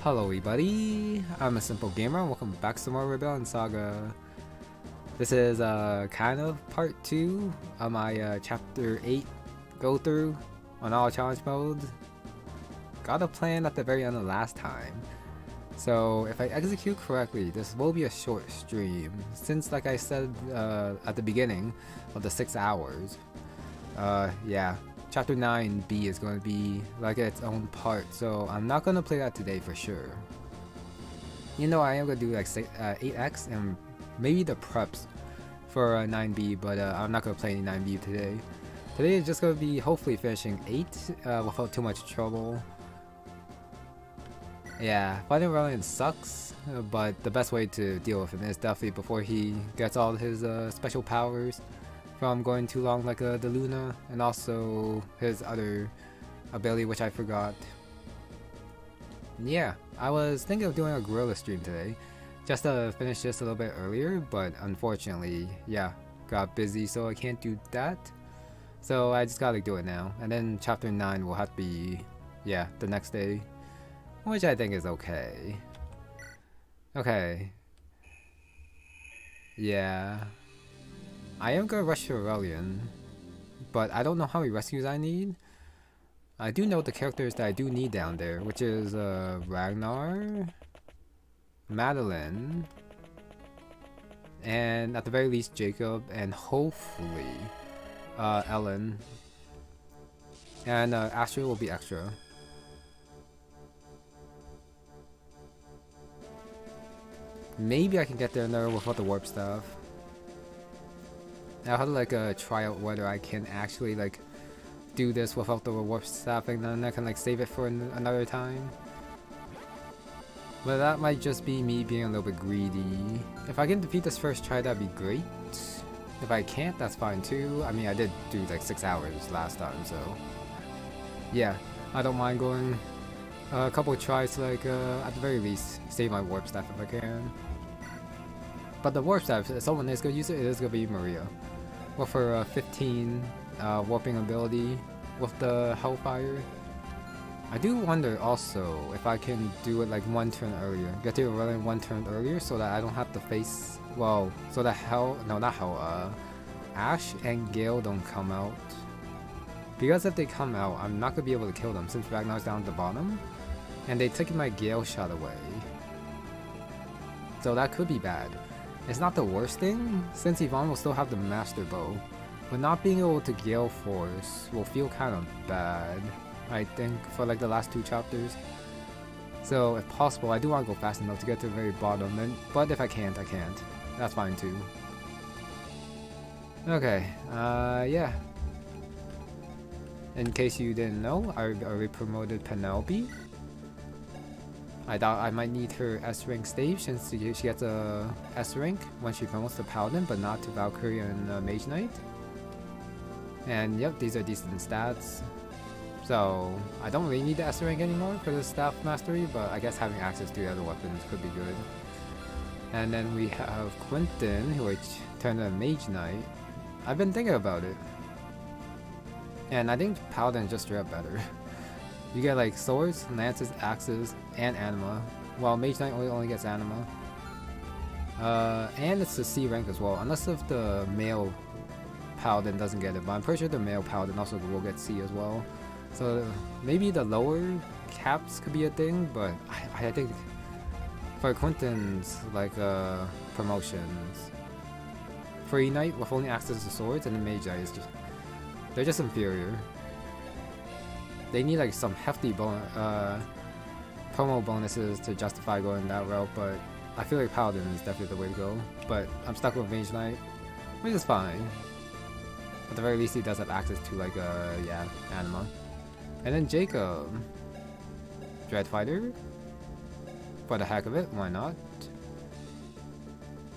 Hello everybody, I'm a simple gamer and welcome back to some more Rebellion Saga. This is kind of part 2 of my chapter 8 go through on all challenge modes. Got a plan at the very end of last time. So if I execute correctly, this will be a short stream since, like I said at the beginning of the 6 hours. Yeah. Chapter 9B is going to be like its own part, so I'm not going to play that today for sure. You know, I am going to do like 8X and maybe the preps for 9B, but I'm not going to play any 9B today. Today is just going to be hopefully finishing 8 without too much trouble. Yeah, fighting Rebellion sucks, but the best way to deal with him is definitely before he gets all his special powers from going too long, like the Luna, and also his other ability which I forgot. Yeah, I was thinking of doing a gorilla stream today just to finish this a little bit earlier, but unfortunately, yeah, got busy, so I can't do that. So I just gotta do it now, and then chapter 9 will have to be, yeah, the next day, which I think is okay. Okay. Yeah. I am gonna rush to Rebellion, but I don't know how many rescues I need. I do know the characters that I do need down there, which is Ragnar-Madeline, and at the very least Jacob, and hopefully Ellen, and Astrid will be extra. Maybe I can get there now without the warp stuff. I'll have to like try out whether I can actually like do this without the warp staff, and then I can like save it for another time. But that might just be me being a little bit greedy. If I can defeat this first try, that'd be great. If I can't, that's fine too. I mean, I did do like 6 hours last time, so yeah, I don't mind going a couple of tries to like at the very least save my warp staff if I can. But the warp staff, if someone is gonna use it, it is gonna be Maria. With her 15 warping ability with the Hellfire. I do wonder also if I can do it like 1 turn earlier. Get to Rebellion 1 turn earlier so that I don't have to face, well, so that Ash and Gale don't come out. Because if they come out, I'm not gonna be able to kill them since Ragnar's down at the bottom. And they took my Galeshot away. So that could be bad. It's not the worst thing, since Yvonne will still have the Master Bow, but not being able to Gale Force will feel kind of bad, I think, for like the last 2 chapters. So if possible, I do want to go fast enough to get to the very bottom, but if I can't, I can't. That's fine too. Okay, yeah. In case you didn't know, I already promoted Penelope. I thought I might need her S rank stage since she gets a S rank when she promotes to Paladin, but not to Valkyrie and Mage Knight. And yep, these are decent stats. So I don't really need the S rank anymore for the staff mastery, but I guess having access to the other weapons could be good. And then we have Quinton, which turned to Mage Knight. I've been thinking about it, and I think Paladin just straight up better. You get like swords, lances, axes, and anima, while Mage Knight only gets anima. And it's the C rank as well, unless if the male Paladin doesn't get it, but I'm pretty sure the male Paladin also will get C as well. So maybe the lower caps could be a thing, but I think for Quinton's like promotions, Free Knight with only access to swords and the Mage Knight is just, they're just inferior. They need like some hefty promo bonuses to justify going that route, but I feel like Paladin is definitely the way to go. But I'm stuck with Mage Knight, which is fine. At the very least, he does have access to like yeah, anima. And then Jacob, Dread Fighter. For the heck of it, why not?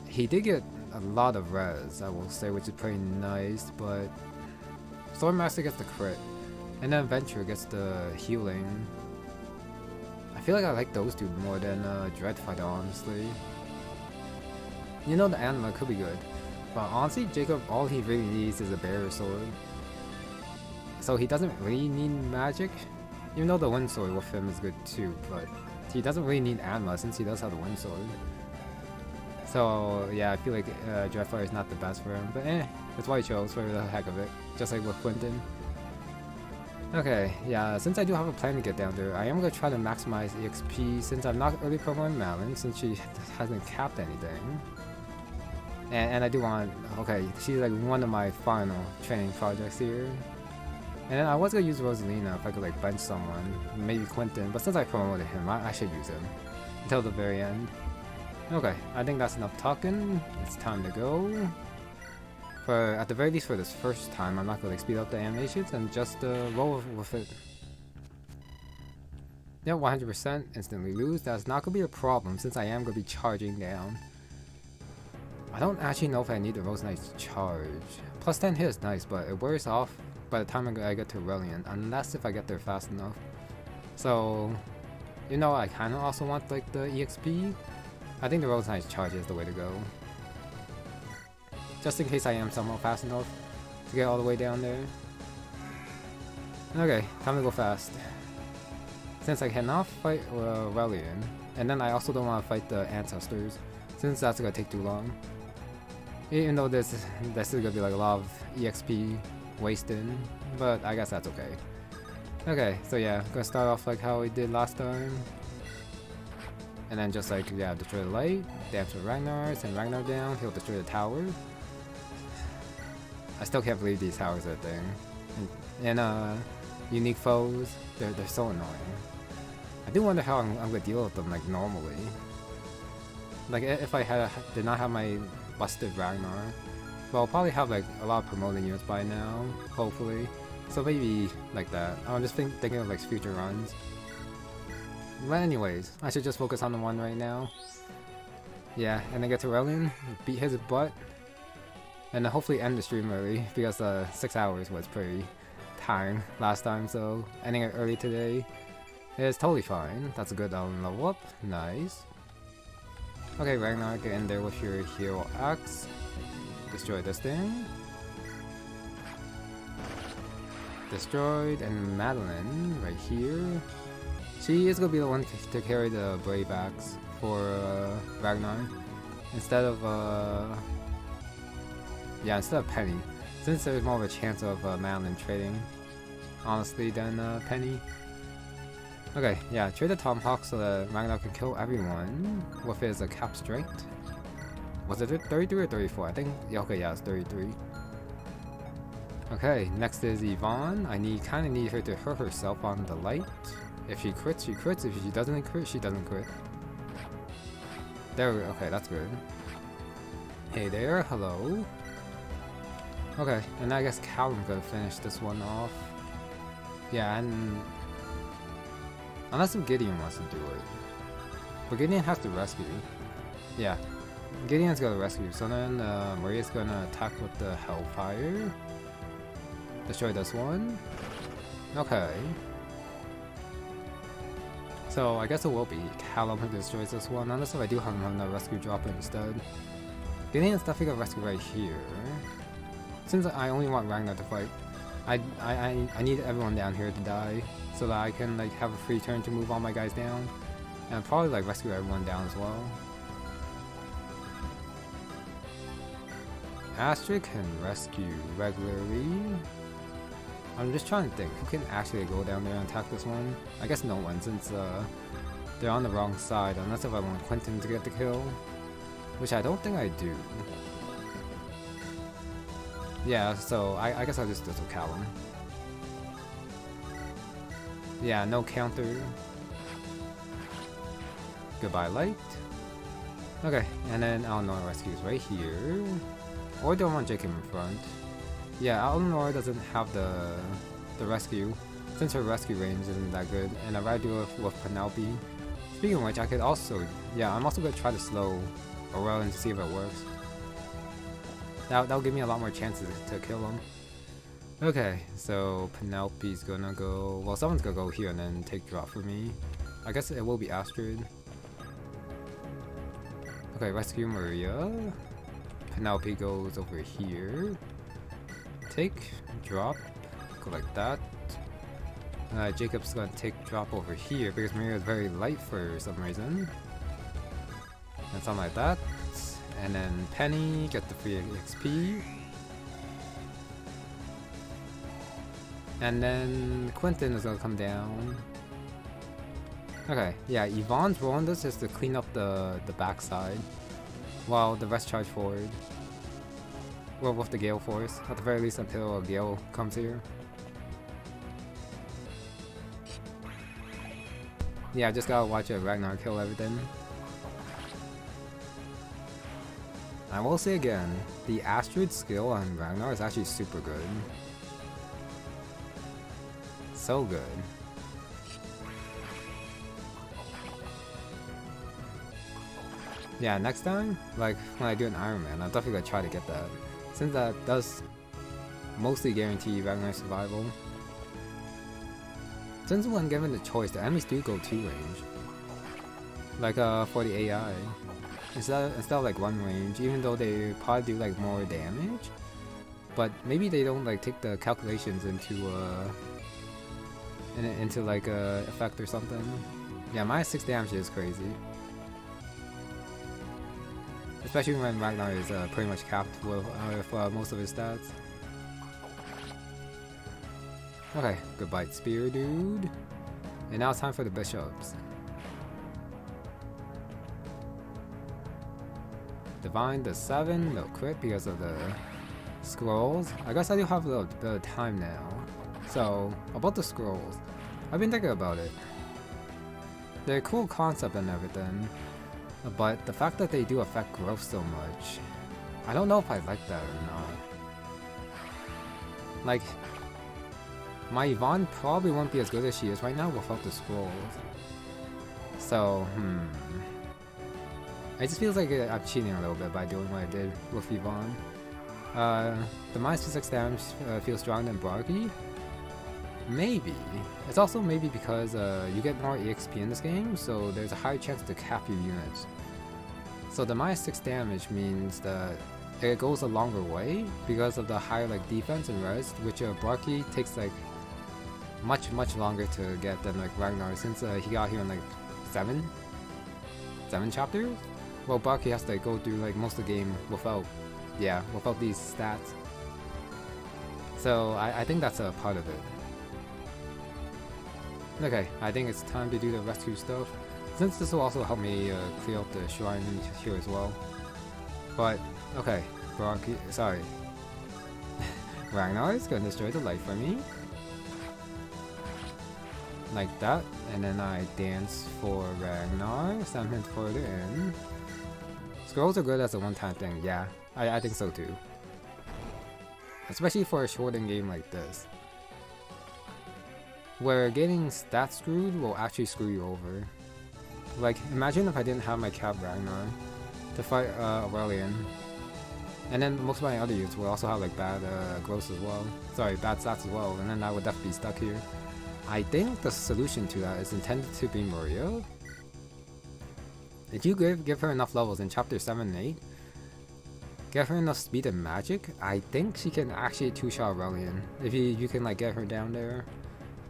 He did get a lot of res, I will say, which is pretty nice. But Swordmaster gets the crit. And then Venture gets the healing. I feel like I like those two more than Dreadfighter, honestly. You know, the anima could be good, but honestly, Jacob, all he really needs is a barrier sword. So he doesn't really need magic, even though the wind sword with him is good too, but he doesn't really need Anma since he does have the Wind Sword. So yeah, I feel like Dreadfire is not the best for him, but that's why he chose for the heck of it, just like with Quinton. Okay, yeah, since I do have a plan to get down there, I am going to try to maximize EXP since I'm not early promoting Madeline since she hasn't capped anything. And I do want, okay, she's like one of my final training projects here. And then I was going to use Rosalina if I could like bench someone, maybe Quinton, but since I promoted him, I should use him until the very end. Okay, I think that's enough talking, it's time to go. For, at the very least for this first time, I'm not going to like, speed up the animations and just roll with it. Yeah, 100% instantly lose. That's not going to be a problem since I am going to be charging down. I don't actually know if I need the Rose Knight's charge. Plus 10 hit is nice, but it wears off by the time I get to Rebellion, unless if I get there fast enough. So, you know, I kind of also want like the EXP. I think the Rose Knight's charge is the way to go. Just in case I am somehow fast enough to get all the way down there. Okay, time to go fast. Since I cannot fight Rebellion, and then I also don't want to fight the Ancestors, since that's gonna take too long. Even though this is gonna be like a lot of EXP wasted, but I guess that's okay. Okay, so yeah, gonna start off like how we did last time. And then just like, yeah, destroy the light, dance with Ragnar, send Ragnar down, he'll destroy the tower. I still can't believe these towers are a thing. And unique foes, they're so annoying. I do wonder how I'm gonna deal with them like normally. Like if I did not have my busted Ragnar, well, I'll probably have like a lot of promoting units by now, hopefully. So maybe like that. I'm just thinking of like future runs. But anyways, I should just focus on the one right now. Yeah, and then get to Rebellion, beat his butt. And then hopefully end the stream early, because 6 hours was pretty tiring last time, so ending it early today is totally fine. That's a good level up, nice. Okay, Ragnar, get in there with your hero axe. Destroy this thing. Destroyed, and Madeline, right here. She is gonna be the one to carry the Brave Axe for Ragnar. Instead of Penny, since there's more of a chance of Madeline trading, honestly, than Penny. Okay, yeah, trade the Tomahawk so that Ragnar can kill everyone with his cap straight. Was it 33 or 34? I think, yeah, okay, yeah, it's 33. Okay, next is Yvonne. I kinda need her to hurt herself on the light. If she crits, she crits. If she doesn't crit, she doesn't crit. There we go. Okay, that's good. Hey there, hello. Okay, and I guess Callum's gonna finish this one off. Yeah, and unless Gideon wants to do it. But Gideon has to rescue. Yeah, Gideon's gonna rescue. So then Maria's gonna attack with the Hellfire. Destroy this one. Okay. So I guess it will be Callum who destroys this one, unless if I do have him a rescue drop instead. Gideon's definitely gonna rescue right here. Since I only want Ragnar to fight, I need everyone down here to die so that I can like have a free turn to move all my guys down, and probably like rescue everyone down as well. Astrid can rescue regularly. I'm just trying to think who can actually go down there and attack this one. I guess no one, since they're on the wrong side, unless if I want Quinton to get the kill, which I don't think I do. Yeah, so I guess I'll just do this with Callum. Yeah, no counter. Goodbye, light. Okay, and then Eleanor rescues right here. Or do I want Jacob in front? Yeah, Eleanor doesn't have the rescue, since her rescue range isn't that good, and I'd rather do it with Penelope. Speaking of which, I could also, yeah, I'm also going to try to slow Aurelian to see if it works. That'll give me a lot more chances to kill him. Okay, so Penelope's gonna go, well, someone's gonna go here and then take drop for me. I guess it will be Astrid. Okay, rescue Maria. Penelope goes over here. Take, drop, go like that. Jacob's gonna take drop over here because Maria is very light for some reason. And something like that. And then Penny, get the free XP. And then Quinton is gonna come down. Okay, yeah, Yvonne's rolling this just to clean up the backside while the rest charge forward. Well, with the Gale Force, at the very least until a Gale comes here. Yeah, just gotta watch Ragnar kill everything. I will say again, the Astrid skill on Ragnar is actually super good. So good. Yeah, next time, like when I do an Iron Man, I'm definitely gonna try to get that. Since that does mostly guarantee Ragnar's survival. Since when given the choice, the enemies do go 2 range. Like for the AI. Instead of like 1 range, even though they probably do like more damage. But maybe they don't like take the calculations into like effect or something. Yeah, -6 damage is crazy. Especially when Ragnar is pretty much capped with most of his stats. Okay, good bite spear, dude. And now it's time for the bishops. Divine the 7, no crit because of the scrolls. I guess I do have a little bit of time now. So, about the scrolls. I've been thinking about it. They're a cool concept and everything. But the fact that they do affect growth so much, I don't know if I like that or not. Like, my Yvonne probably won't be as good as she is right now without the scrolls. So, it just feels like I'm cheating a little bit by doing what I did with Yvonne. The -6 damage feels stronger than Bragi. Maybe. It's also maybe because you get more EXP in this game, so there's a higher chance to cap your units. So the -6 damage means that it goes a longer way because of the higher like defense and res, which Bragi takes like much longer to get than like Ragnar, since he got here in like 7 chapters. Well, Bragi has to go through like most of the game without these stats. So I think that's a part of it. Okay, I think it's time to do the rescue stuff, since this will also help me clear up the shrine here as well. But, okay, sorry. Ragnar is gonna destroy the light for me. Like that, and then I dance for Ragnar, send him further in. Scrolls are good as a one-time thing, yeah, I think so too. Especially for a shortened game like this, where getting stat screwed will actually screw you over. Like, imagine if I didn't have my Cap Ragnar to fight Aurelian, and then most of my other units will also have like bad growth as well. Sorry, bad stats as well, and then I would definitely be stuck here. I think the solution to that is intended to be Maria. If you give her enough levels in chapter 7 and 8, give her enough speed and magic, I think she can actually 2-shot Aurelian, if you can like get her down there.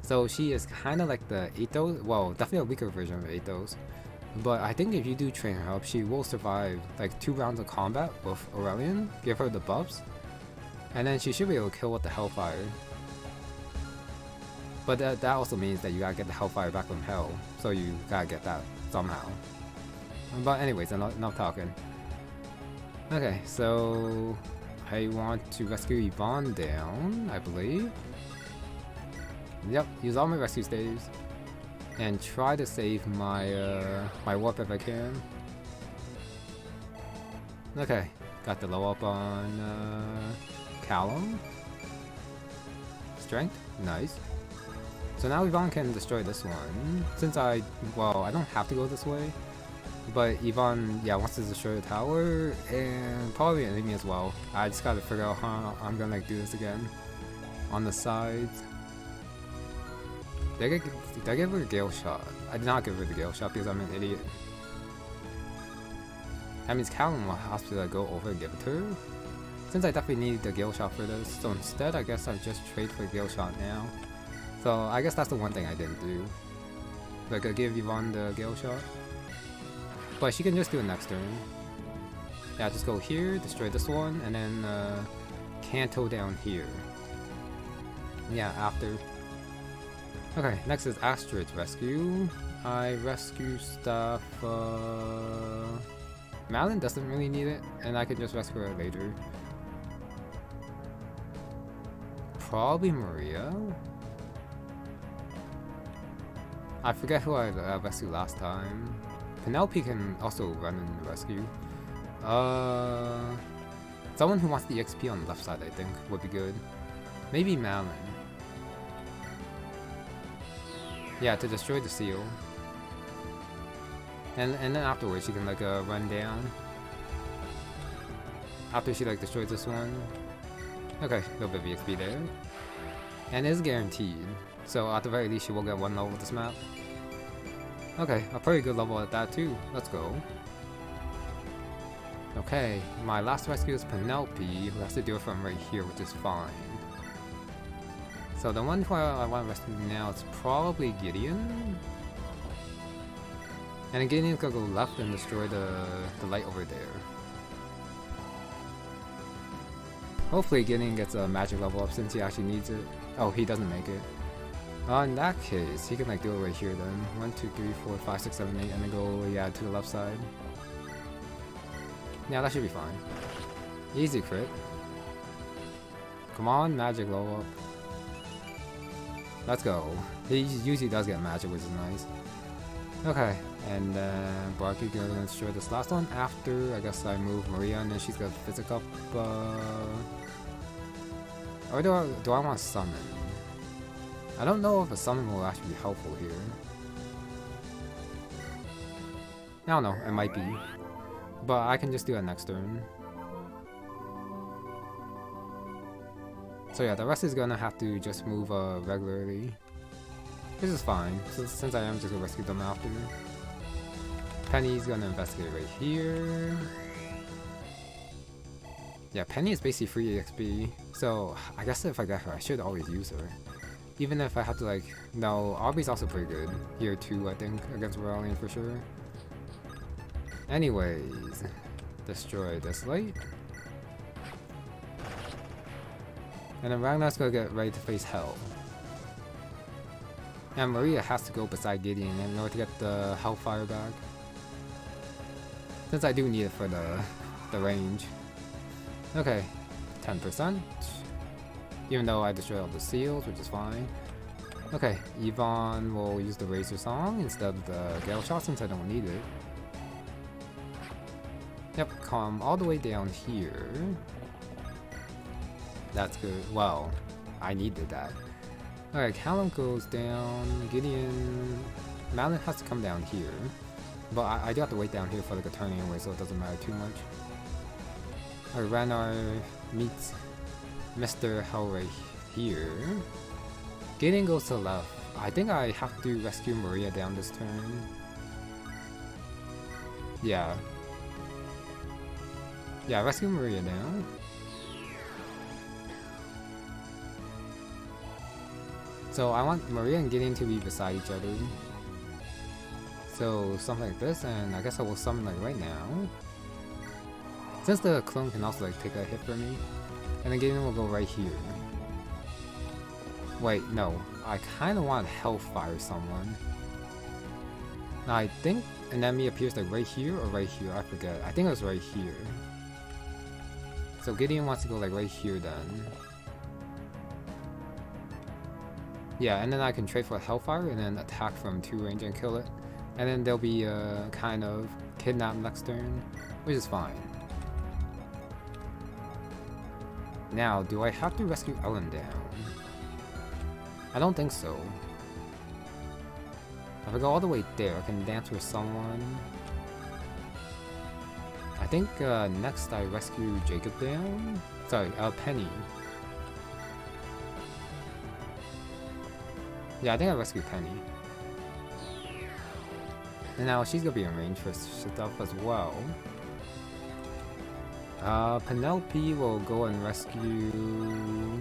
So she is kind of like the Athos, well, definitely a weaker version of Athos. But I think if you do train her up, she will survive like 2 rounds of combat with Aurelian, give her the buffs, and then she should be able to kill with the Hellfire. But that also means that you gotta get the Hellfire back from Hell, so you gotta get that somehow. But anyways, enough talking. Okay, so I want to rescue Yvonne down, I believe. Yep, use all my rescue staves and try to save my my warp if I can. Okay, got the low up on Callum. Strength, nice. So now Yvonne can destroy this one. Since I don't have to go this way, but Yvonne, yeah, wants to destroy the tower and probably an enemy as well. I just gotta figure out how I'm gonna like do this again on the sides. Did I give her a Galeshot? I did not give her the Galeshot because I'm an idiot. That means Callum will have to like, go over and give it to her. Since I definitely need the Galeshot for this, so instead I guess I'll just trade for Galeshot now. So I guess that's the one thing I didn't do. Like I give Yvonne the Galeshot. But she can just do it next turn. Yeah, just go here, destroy this one, and then Canto down here. Yeah, after. Okay, next is Astrid's rescue. I rescue stuff. Madeline doesn't really need it, and I can just rescue her later. Probably Maria? I forget who I rescued last time. Penelope can also run in the rescue. Someone who wants the XP on the left side, I think, would be good. Maybe Madeline. Yeah, to destroy the seal. And then afterwards she can like run down. After she like destroys this one. Okay, a little bit of XP there. And it's guaranteed. So at the very least she will get one level with this map. Okay, a pretty good level at that too. Let's go. Okay, my last rescue is Penelope, who has to do it from right here, which is fine. So the one who I want to rescue now is probably Gideon. And then Gideon's gonna go left and destroy the light over there. Hopefully Gideon gets a magic level up since he actually needs it. Oh, he doesn't make it. In that case, he can like do it right here then. 1, 2, 3, 4, 5, 6, 7, 8, and then go, yeah, to the left side. Yeah, that should be fine. Easy crit. Come on, magic level up. Let's go. He usually does get magic, which is nice. Okay, and then Barky's gonna destroy this last one. After, I guess I move Maria, and then she's gonna physic up. Or do I want to summon? I don't know if a summon will actually be helpful here. I don't know, it might be. But I can just do that next turn. So yeah, the rest is gonna have to just move regularly. This is fine, since I am just gonna rescue them after. Penny's gonna investigate right here. Yeah, Penny is basically free EXP, so I guess if I get her, I should always use her. Even if I have to like... No, Aubrey's also pretty good. Here too, I think, against Rebellion for sure. Anyways, destroy this light. And then Ragnar's gonna get ready to face hell. And Maria has to go beside Gideon in order to get the Hellfire back. Since I do need it for the range. Okay, 10%. Even though I destroyed all the seals, which is fine. Okay, Yvonne will use the Razor Song instead of the Galeshot since I don't need it. Yep, come all the way down here. That's good. Well, I needed that. Alright, Callum goes down. Gideon... Madeline has to come down here. But I do have to wait down here for like a turn anyway, so it doesn't matter too much. Alright, Ragnar meets Mr. Hell right here. Gideon goes to the left. I think I have to rescue Maria down this turn. Yeah. Yeah, rescue Maria down. So I want Maria and Gideon to be beside each other. So something like this, and I guess I will summon like right now. Since the clone can also like take a hit for me. And then Gideon will go right here. Wait, no. I kinda want Hellfire someone. Now I think an enemy appears like right here or right here, I forget. I think it was right here. So Gideon wants to go like right here then. Yeah, and then I can trade for Hellfire and then attack from 2 range and kill it. And then they'll be kind of kidnapped next turn, which is fine. Now, do I have to rescue Ellen down? I don't think so. If I go all the way there, I can dance with someone. I think next I rescue Jacob down? Sorry, Penny. Yeah, I think I rescued Penny. And now she's gonna be in range for stuff as well. Penelope will go and rescue...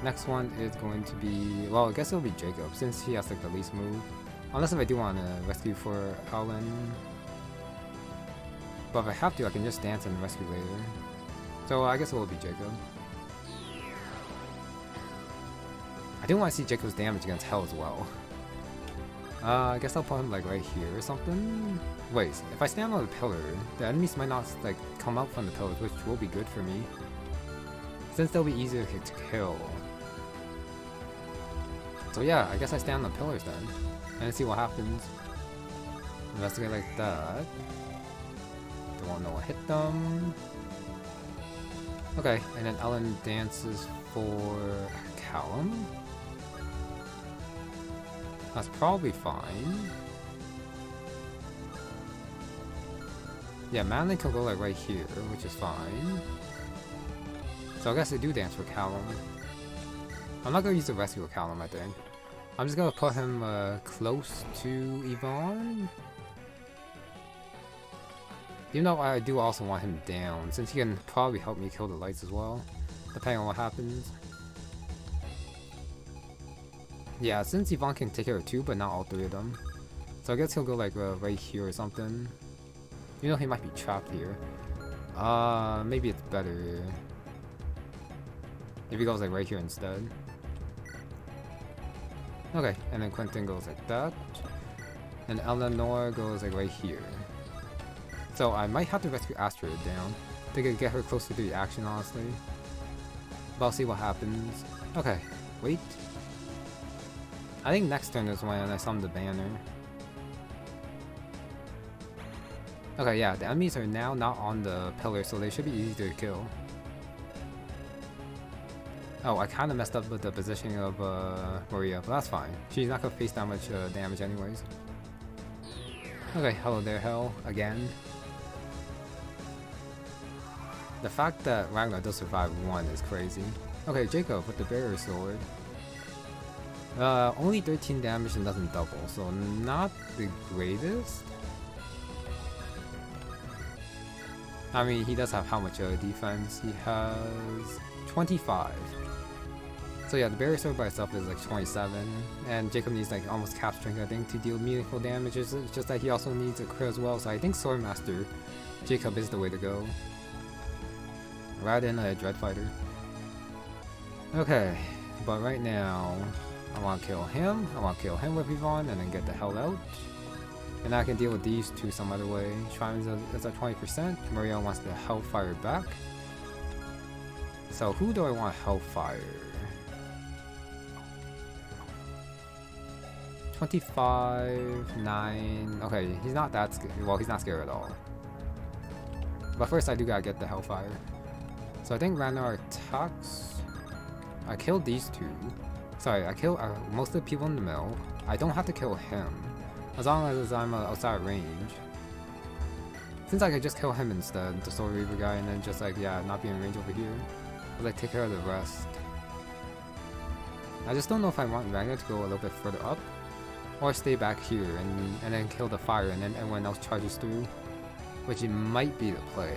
Next one is going to be, well, I guess it'll be Jacob since he has like the least move. Unless if I do want to rescue for Ellen. But if I have to, I can just dance and rescue later. So I guess it will be Jacob. I do want to see Jacob's damage against Hell as well. I guess I'll put him like right here or something. Wait, if I stand on the pillar, the enemies might not like come out from the pillars, which will be good for me. Since they'll be easier to kill. So yeah, I guess I stand on the pillars then. And see what happens. Investigate like that. Don't want no one hit them. Okay, and then Ellen dances for Callum. That's probably fine. Yeah, Madeline can go like right here, which is fine. So I guess I do dance for Callum. I'm not gonna use the rescue of Callum, I think. I'm just gonna put him close to Yvonne. Even though I do also want him down, since he can probably help me kill the lights as well, depending on what happens. Yeah, since Yvonne can take care of 2, but not all 3 of them. So I guess he'll go like right here or something. You know he might be trapped here. Maybe it's better if he goes like right here instead. Okay, and then Quinton goes like that. And Eleanor goes like right here. So I might have to rescue Astrid down to get her closer to the action, honestly. But I'll see what happens. Okay, wait. I think next turn is when I summon the banner. Okay, yeah, the enemies are now not on the pillar, so they should be easy to kill. Oh, I kind of messed up with the positioning of Maria, but that's fine. She's not going to face that much damage anyways. Okay, hello there, Hell, again. The fact that Ragnar does survive 1 is crazy. Okay, Jacob with the barrier sword. Only 13 damage and doesn't double, so not the greatest. I mean, he does have how much defense? He has 25. So yeah, the barrier sword by itself is like 27, and Jacob needs like almost cap strength, I think, to deal meaningful damage. It's just that he also needs a crit as well, so I think Swordmaster Jacob is the way to go. Rather than a Dread Fighter. Okay, but right now, I want to kill him. I want to kill him with Yvonne and then get the hell out. And I can deal with these 2 some other way. Shrines is at 20%. Maria wants the Hellfire back. So who do I want Hellfire? 25, 9. Okay, he's not that scared. Well, he's not scared at all. But first, I do gotta get the Hellfire. So I think Ragnar attacks. I killed these 2. Sorry, I killed most of the people in the middle. I don't have to kill him, as long as I'm outside range. Since I could just kill him instead, the Soul Reaver guy, and then just like, yeah, not be in range over here. But like, take care of the rest. I just don't know if I want Ragnar to go a little bit further up, or stay back here and then kill the fire and then everyone else charges through, which it might be the play.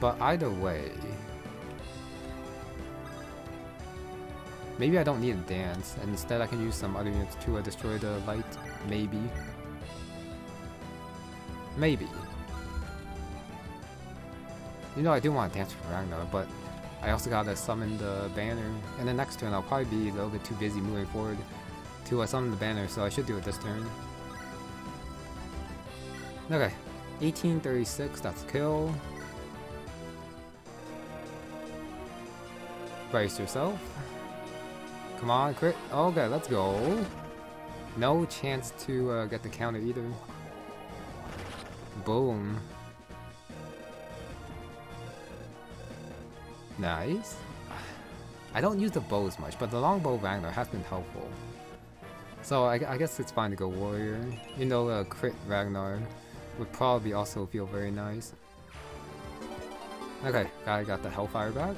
But either way, maybe I don't need a dance, and instead I can use some other units to destroy the light. Maybe. Maybe. You know, I do want to dance for Ragnar, but I also gotta summon the banner, and the next turn I'll probably be a little bit too busy moving forward to summon the banner, so I should do it this turn. Okay, 1836, that's kill. Brace yourself. Come on, crit. Okay, let's go. No chance to get the counter either. Boom. Nice. I don't use the bows much, but the longbow Ragnar has been helpful. So I guess it's fine to go warrior. You know, crit Ragnar would probably also feel very nice. Okay, I got the Hellfire back.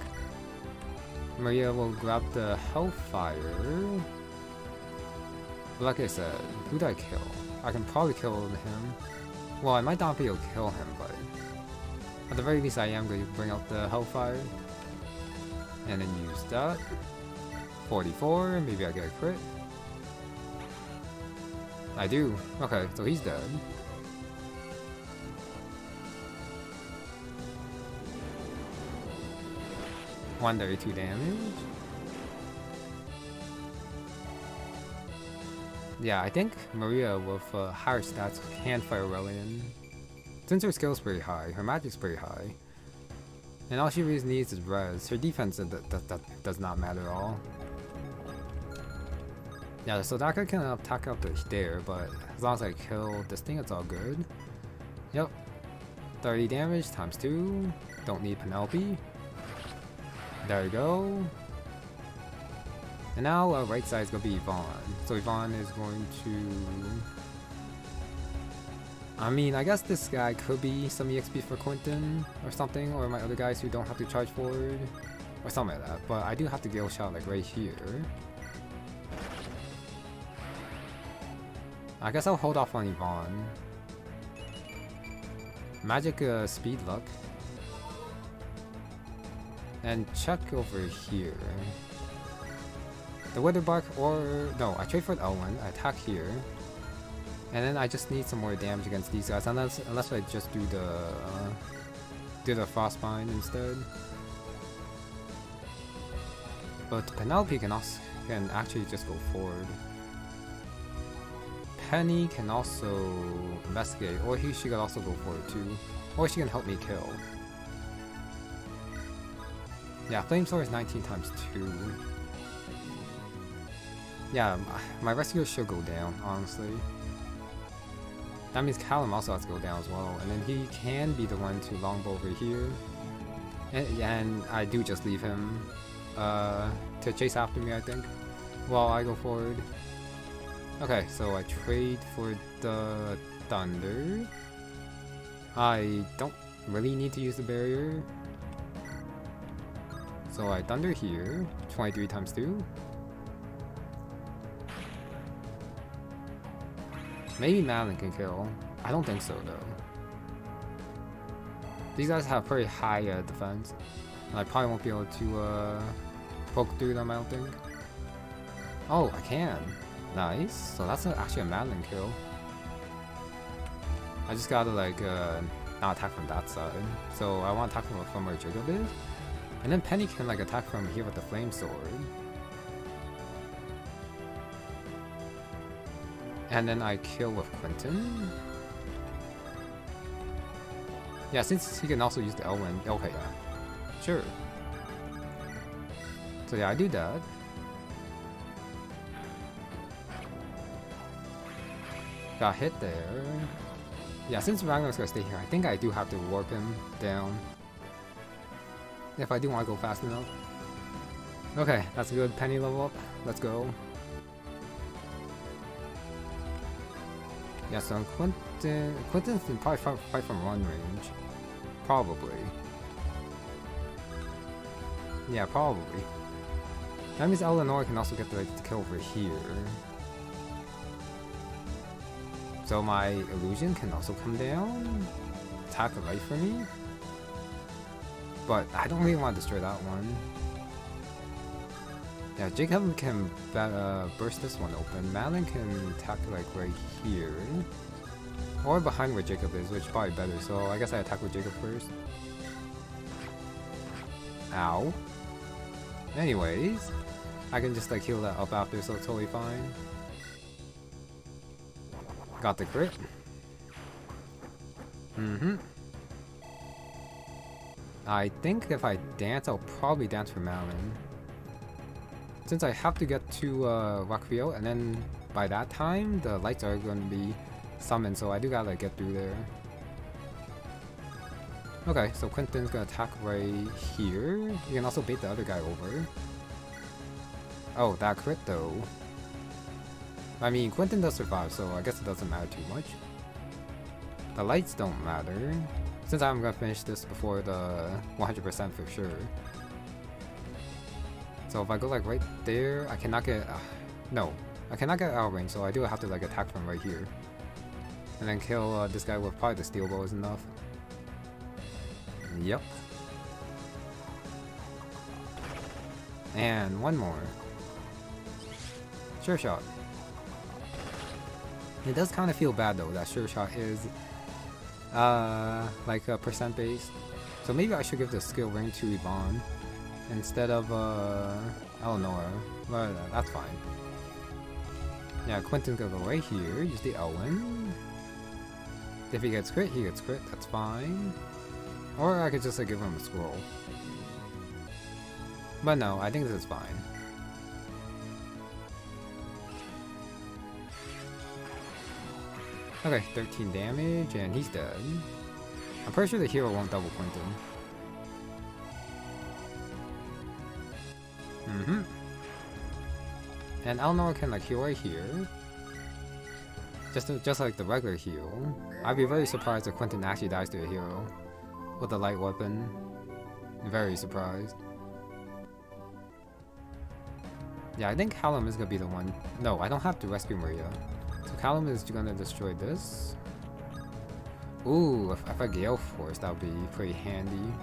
Maria will grab the Hellfire. Like I said, who do I kill? I can probably kill him. Well, I might not be able to kill him, but at the very least I am going to bring out the Hellfire. And then use that. 44, maybe I get a crit. I do. Okay, so he's dead. One 32 damage. Yeah, I think Maria with higher stats can fight Aurelian. Since her skill's pretty high, her magic's pretty high. And all she really needs is res. Her defense that does not matter at all. Yeah, so that guy can attack up to there, but as long as I kill this thing, it's all good. Yep. 30 damage times 2. Don't need Penelope. There we go. And now right side is going to be Yvonne. So Yvonne is going to... I mean, I guess this guy could be some EXP for Quinton or something, or my other guys who don't have to charge forward, or something like that. But I do have to Galeshot like right here. I guess I'll hold off on Yvonne. Magic speed luck. And check over here. The Wither Bark, or no, I trade for the Elwyn, I attack here. And then I just need some more damage against these guys, unless I just do the Frostbind instead. But Penelope can actually just go forward. Penny can also investigate, or she could also go forward too. Or she can help me kill. Yeah, Flame Sword is 19 times 2. Yeah, my rescuer should go down, honestly. That means Callum also has to go down as well, and then he can be the one to longbow over here. And I do just leave him to chase after me, I think, while I go forward. Okay, so I trade for the Thunder. I don't really need to use the barrier. So I Thunder here, 23 times 2. Maybe Madeline can kill. I don't think so though. These guys have pretty high defense, and I probably won't be able to poke through them, I don't think. Oh, I can. Nice. So that's actually a Madeline kill. I just gotta like not attack from that side. So I want to attack from where Jacob is. And then Penny can like attack from here with the Flame Sword. And then I kill with Quinton. Yeah, since he can also use the Elwyn. Okay, yeah. Sure. So yeah, I do that. Got hit there. Yeah, since Ragnar's gonna stay here, I think I do have to warp him down. If I do want to go fast enough. Okay, that's a good Penny level up. Let's go. Yeah, so Quinton's can probably fight from run range. Probably. Yeah, probably. That means Eleanor can also get the kill over here. So my illusion can also come down, attack a light for me. But I don't really want to destroy that one. Yeah, Jacob can burst this one open. Madeline can attack like right here. Or behind where Jacob is, which is probably better. So I guess I attack with Jacob first. Ow. Anyways, I can just like heal that up after, so it's totally fine. Got the crit. I think if I dance, I'll probably dance for Madeline. Since I have to get to Raquiel, and then by that time, the lights are going to be summoned, so I do gotta like, get through there. Okay, so Quinton's gonna attack right here. You can also bait the other guy over. Oh, that crit though. I mean, Quinton does survive, so I guess it doesn't matter too much. The lights don't matter, since I'm gonna finish this before the 100% for sure. So if I go like right there, I cannot get... no, I cannot get out of range, so I do have to like attack from right here. And then kill this guy with probably the steel bow is enough. Yep. And one more. Sure shot. It does kind of feel bad though that sure shot is like a percent based. So maybe I should give the skill ring to Yvonne instead of Eleanor. But that's fine. Yeah, Quinton's gonna go right here, use the Elwyn. If he gets crit, he gets crit, that's fine. Or I could just like give him a scroll. But no, I think this is fine. Okay, 13 damage, and he's dead. I'm pretty sure the hero won't double Quinton. And Eleanor can like heal right here. Just like the regular heal. I'd be very surprised if Quinton actually dies to a hero with a light weapon. Very surprised. Yeah, I think Callum is gonna be the one. No, I don't have to rescue Maria. So Callum is gonna destroy this. Ooh, if I Gale Force, that would be pretty handy.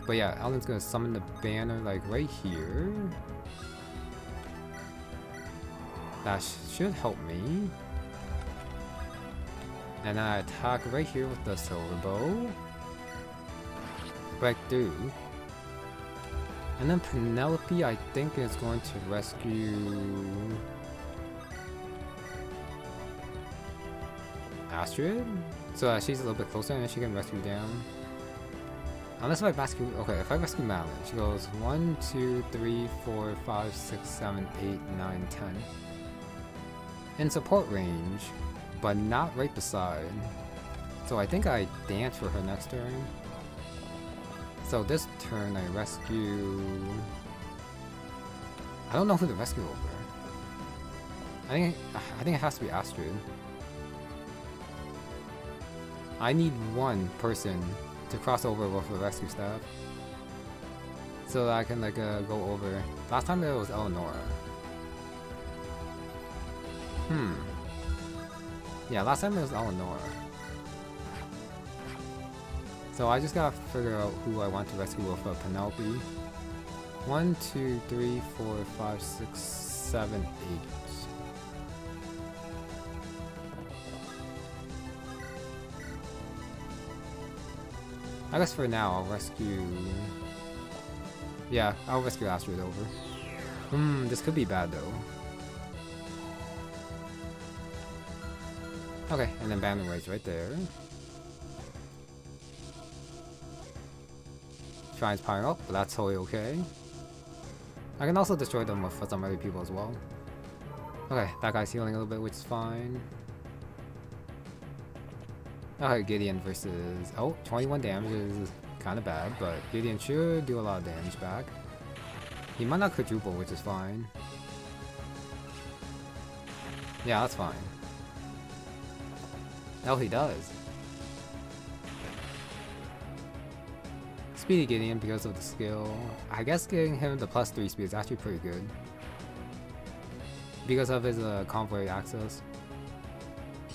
But yeah, Alan's gonna summon the banner like right here. That should help me. And then I attack right here with the silver bow. Break through. And then Penelope, I think, is going to rescue Astrid, so that she's a little bit closer and she can rescue down. Unless if I rescue, okay, if I rescue Madeline, she goes 1, 2, 3, 4, 5, 6, 7, 8, 9, 10. In support range, but not right beside. So I think I dance for her next turn. So this turn I rescue... I don't know who to rescue over. I think it has to be Astrid. I need one person to cross over with the rescue staff. So that I can like go over. Last time it was Eleanor. Yeah, last time it was Eleanor. So I just gotta figure out who I want to rescue with Penelope. 1, 2, 3, 4, 5, 6, 7, 8. I guess for now I'll rescue... Yeah, I'll rescue Astrid over. This could be bad though. Okay, and then Banner Raid's right there. Shrines piling up, but that's totally okay. I can also destroy them with some other people as well. Okay, that guy's healing a little bit, which is fine. Okay, Gideon versus... Oh, 21 damage is kind of bad, but Gideon should do a lot of damage back. He might not quadruple, which is fine. Yeah, that's fine. Oh, he does. Speedy Gideon because of the skill. I guess getting him the +3 speed is actually pretty good. Because of his convoy access.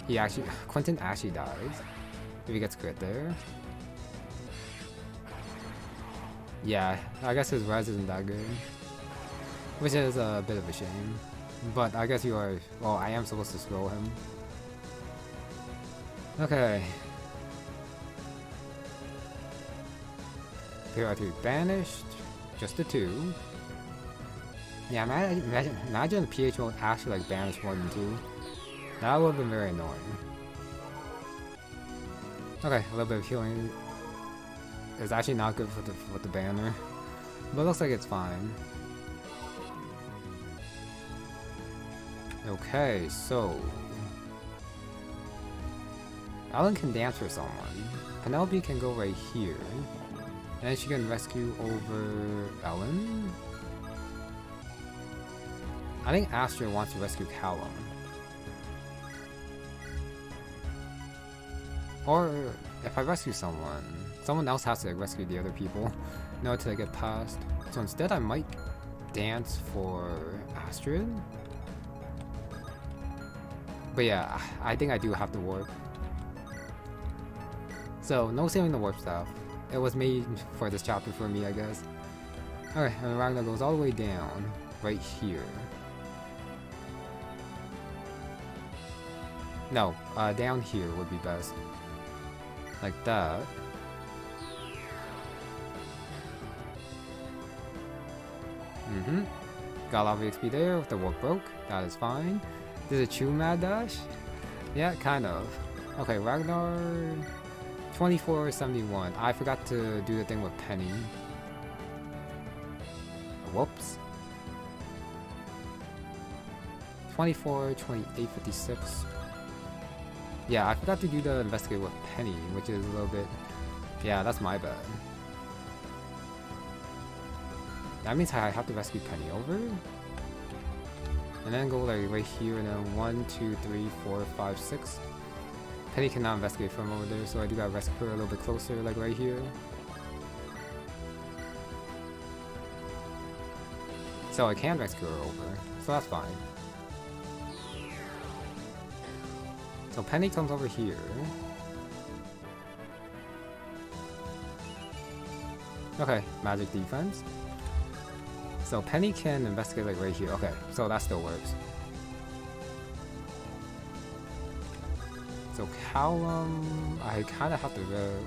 He actually... Quinton actually dies. If he gets crit there. Yeah, I guess his res isn't that good. Which is a bit of a shame. But I guess you are... Well, I am supposed to scroll him. Okay. Here are 3 banished. Just the 2. Yeah, imagine the PH mode actually like banish more than 2. That would have been very annoying. Okay, a little bit of healing is actually not good for the banner, but it looks like it's fine. Okay, so Alan can dance for someone. Penelope can go right here, and then she can rescue over Ellen. I think Astrid wants to rescue Callum. Or if I rescue someone else has to like, rescue the other people in order to get past. So instead I might dance for Astrid. But yeah, I think I do have to warp. So no saving the warp stuff. It was made for this chapter for me, I guess. Okay, and Ragnar goes all the way down, right here. No, down here would be best. Like that. Got a lot of XP there with the warp broke. That is fine. Is it true mad dash? Yeah, kind of. Okay, Ragnar 2471. I forgot to do the thing with Penny. Whoops. 24, 28, 56. Yeah, I forgot to do the investigate with Penny, which is a little bit... Yeah, that's my bad. That means I have to rescue Penny over. And then go like right here and then 1, 2, 3, 4, 5, 6. Penny cannot investigate from over there, so I do gotta rescue her a little bit closer, like right here. So I can rescue her over, so that's fine. So Penny comes over here. Okay, magic defense. So Penny can investigate like right here. Okay, so that still works. So Callum, I kind of have to,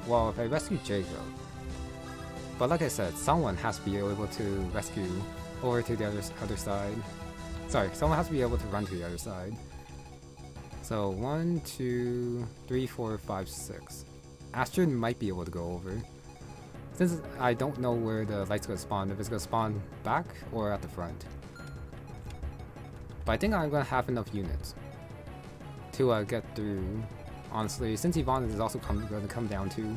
well, if I rescue Jacob. But like I said, someone has to be able to rescue over to the other side. Sorry, someone has to be able to run to the other side. So 1, 2, 3, 4, 5, 6. Astrid might be able to go over. Since I don't know where the light's gonna spawn, if it's gonna spawn back or at the front. But I think I'm gonna have enough units to get through. Honestly, since Yvonne is also gonna come down too.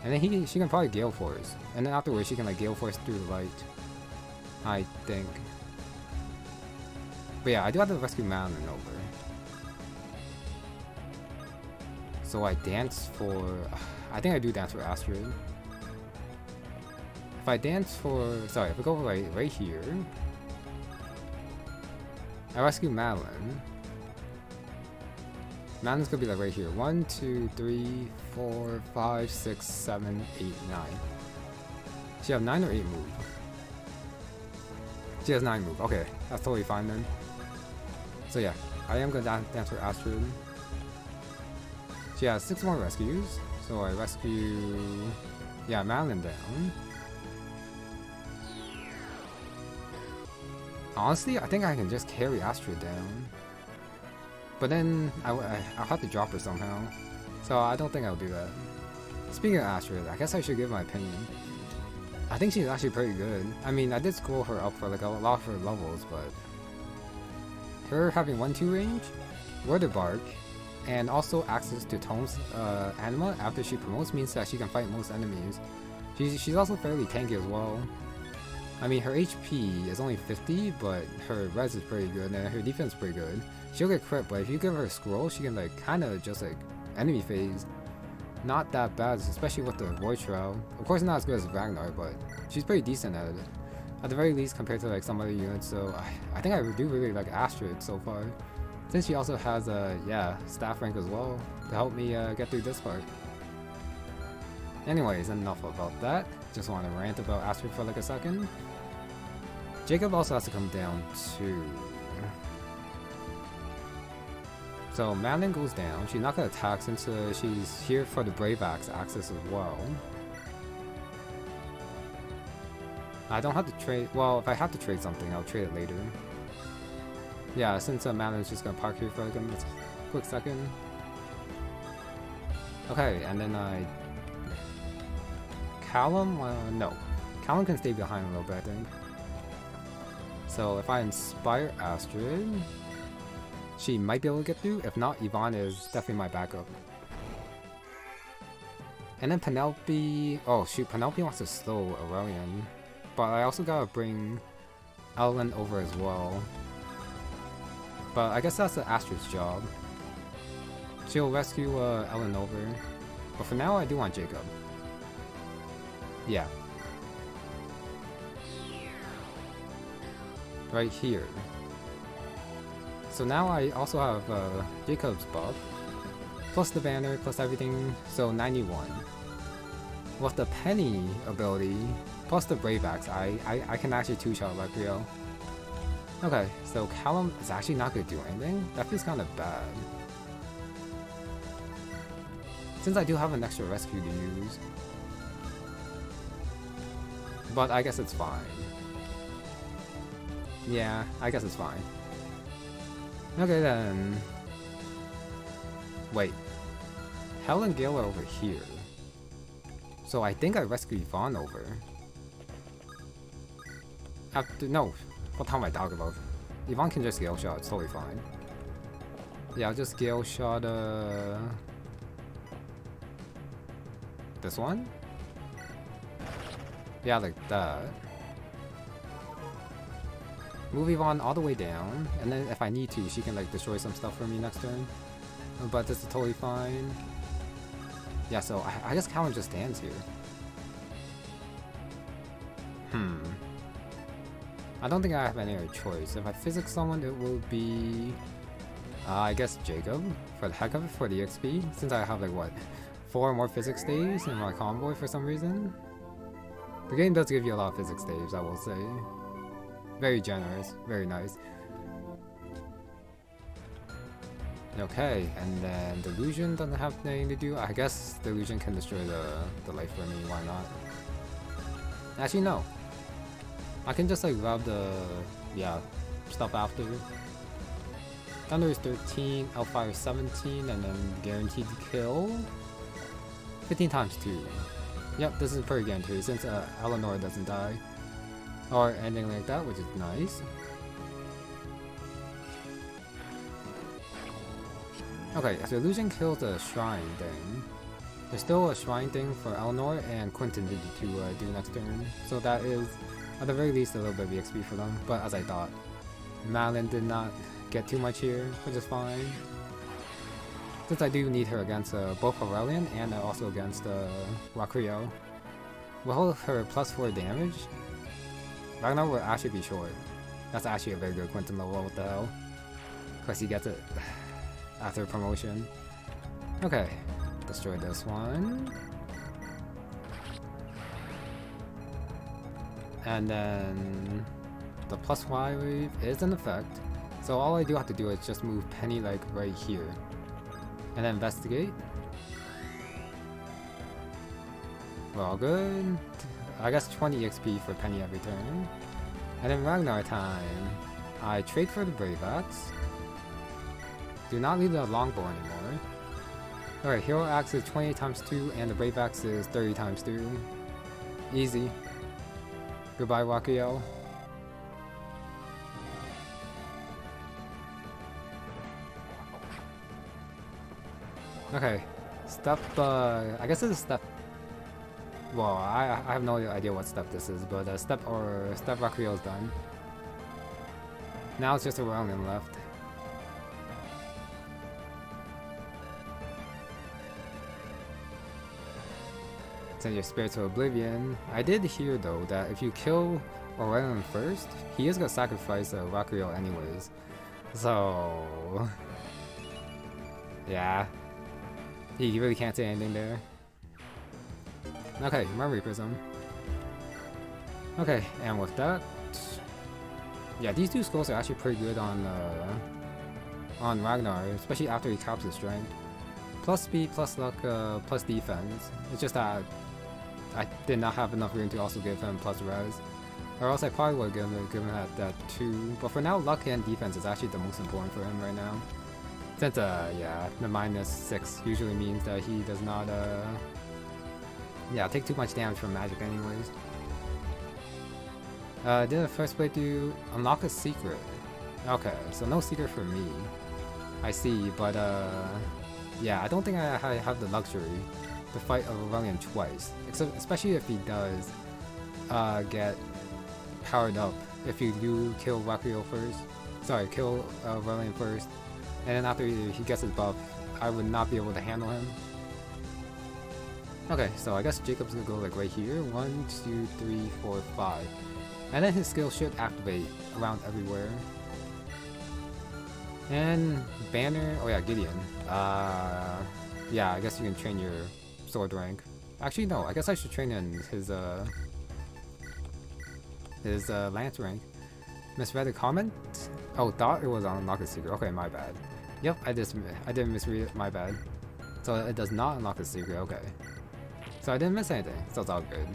And then she can probably Gale Force. And then afterwards she can like Gale Force through the light. I think. But yeah, I do have to rescue Madeline over. So I dance for... I think I do dance for Astrid. If I dance for... Sorry, if I go right here... I rescue Madeline. Madeline's gonna be like right here. 1, 2, 3, 4, 5, 6, 7, 8, 9. She have 9 or 8 move? She has 9 move. Okay, that's totally fine then. So yeah, I am gonna dance for Astrid. She has 6 more rescues. So I rescue... Yeah, Madeline down. Honestly, I think I can just carry Astrid down. But then I'll have to drop her somehow. So I don't think I'll do that. Speaking of Astrid, I guess I should give my opinion. I think she's actually pretty good. I mean, I did scroll her up for like a lot of her levels, but... Her having 1-2 range, Word Bark, and also access to Tome's anima after she promotes means that she can fight most enemies. She's also fairly tanky as well. I mean, her HP is only 50, but her res is pretty good, and her defense is pretty good. She'll get crit, but if you give her a scroll, she can like kinda just like enemy phase. Not that bad, especially with the Void Shroud. Of course not as good as Ragnar, but she's pretty decent at it. At the very least compared to like some other units, so I think I do really like Astrid so far. Since she also has yeah, staff rank as well to help me get through this part. Anyways, enough about that. Just want to rant about Astrid for like a second. Jacob also has to come down too. So Madeline goes down. She's not gonna attack since she's here for the Brave Axe access as well. I don't have to trade. Well, if I have to trade something, I'll trade it later. Yeah, since Madeline's just gonna park here for like a quick second. Okay, and then Callum? No. Callum can stay behind a little bit, I think. So if I inspire Astrid, she might be able to get through. If not, Yvonne is definitely my backup. And then Penelope... Oh shoot, Penelope wants to slow Aurelian. But I also gotta bring Ellen over as well. But I guess that's Astrid's job. She'll rescue Ellen over. But for now, I do want Jacob. Yeah. Right here. So now I also have Jacob's buff. Plus the banner, plus everything. So 91. with the Penny ability, plus the Brave Axe, I can actually two-shot Raquiel. Okay, so Callum is actually not going to do anything? That feels kind of bad. Since I do have an extra rescue to use. But I guess it's fine. Yeah, I guess it's fine. Okay then. Wait. Hel and Gale are over here. So I think I rescued Yvonne over. No. What am I talking about? Yvonne can just Galeshot, it's totally fine. Yeah, I'll just Galeshot, this one? Yeah, like that. Move Yvonne all the way down, and then if I need to, she can like destroy some stuff for me next turn. But this is totally fine. Yeah, so I guess Callum just stands here. I don't think I have any other choice. If I physics someone, it will be... I guess Jacob, for the heck of it, for the XP, since I have like, what, 4 more physics days in my convoy for some reason. The game does give you a lot of physics days, I will say. Very generous, very nice. Okay, and then Delusion doesn't have anything to do. I guess Delusion can destroy the life for me, why not? Actually, no. I can just like grab the, stuff after. Thunder is 13, Hellfire is 17, and then guaranteed to kill 15 times 2. Yep, this is pretty guaranteed since Eleanor doesn't die. Or anything like that, which is nice. Okay, so Illusion kills the shrine thing. There's still a shrine thing for Eleanor and Quinton to do next turn. So that is, at the very least, a little bit of EXP for them. But as I thought, Madeline did not get too much here, which is fine. Since I do need her against both Aurelian and also against Raquiel. Will her +4 damage? Ragnar will actually be short. That's actually a very good Quinton level, what the hell. Because he gets it after promotion. Okay, destroy this one. And then the +5 wave is in effect. So all I do have to do is just move Penny like right here. And then investigate. Well, good. I guess 20 XP for Penny every turn. And then Ragnar time. I trade for the Brave Axe. Do not leave the longbow anymore. Alright, Hero Axe is 28 times 2 and the Brave Axe is 30 times 2. Easy. Goodbye, Raquiel. Okay, step, I guess this is step... Well, I have no idea what step this is, but step Raquiel is done. Now it's just a Rebellion left. Send your spirit to Oblivion. I did hear though that if you kill Aurelian first, he is gonna sacrifice Raquiel anyways. So... yeah. He really can't say anything there. Okay, Memory Prism. Okay, and with that... yeah, these two scrolls are actually pretty good on Ragnar, especially after he caps his strength. Plus speed, plus luck, plus defense. It's just that I did not have enough room to also give him plus res. Or else I probably would have given him that too. But for now, luck and defense is actually the most important for him right now. Since, yeah, the -6 usually means that he does not, yeah, take too much damage from magic anyways. Did the first playthrough unlock a secret? Okay, so no secret for me. I see, but, yeah, I don't think I have the luxury to fight Aurelian twice. Especially if he does, get powered up. If you do kill Raquiel first. Sorry, kill Aurelian first. And then after he gets his buff, I would not be able to handle him. Okay, so I guess Jacob's gonna go like right here. 1, 2, 3, 4, 5. And then his skill should activate around everywhere. And Banner, oh yeah, Gideon. Yeah, I guess you can train your sword rank. Actually, no. I guess I should train in his lance rank. Misread a comment? Oh, thought it was on unlock a secret. Okay, my bad. Yep, I didn't misread it. My bad. So it does not unlock a secret. Okay. So I didn't miss anything. So it's all good.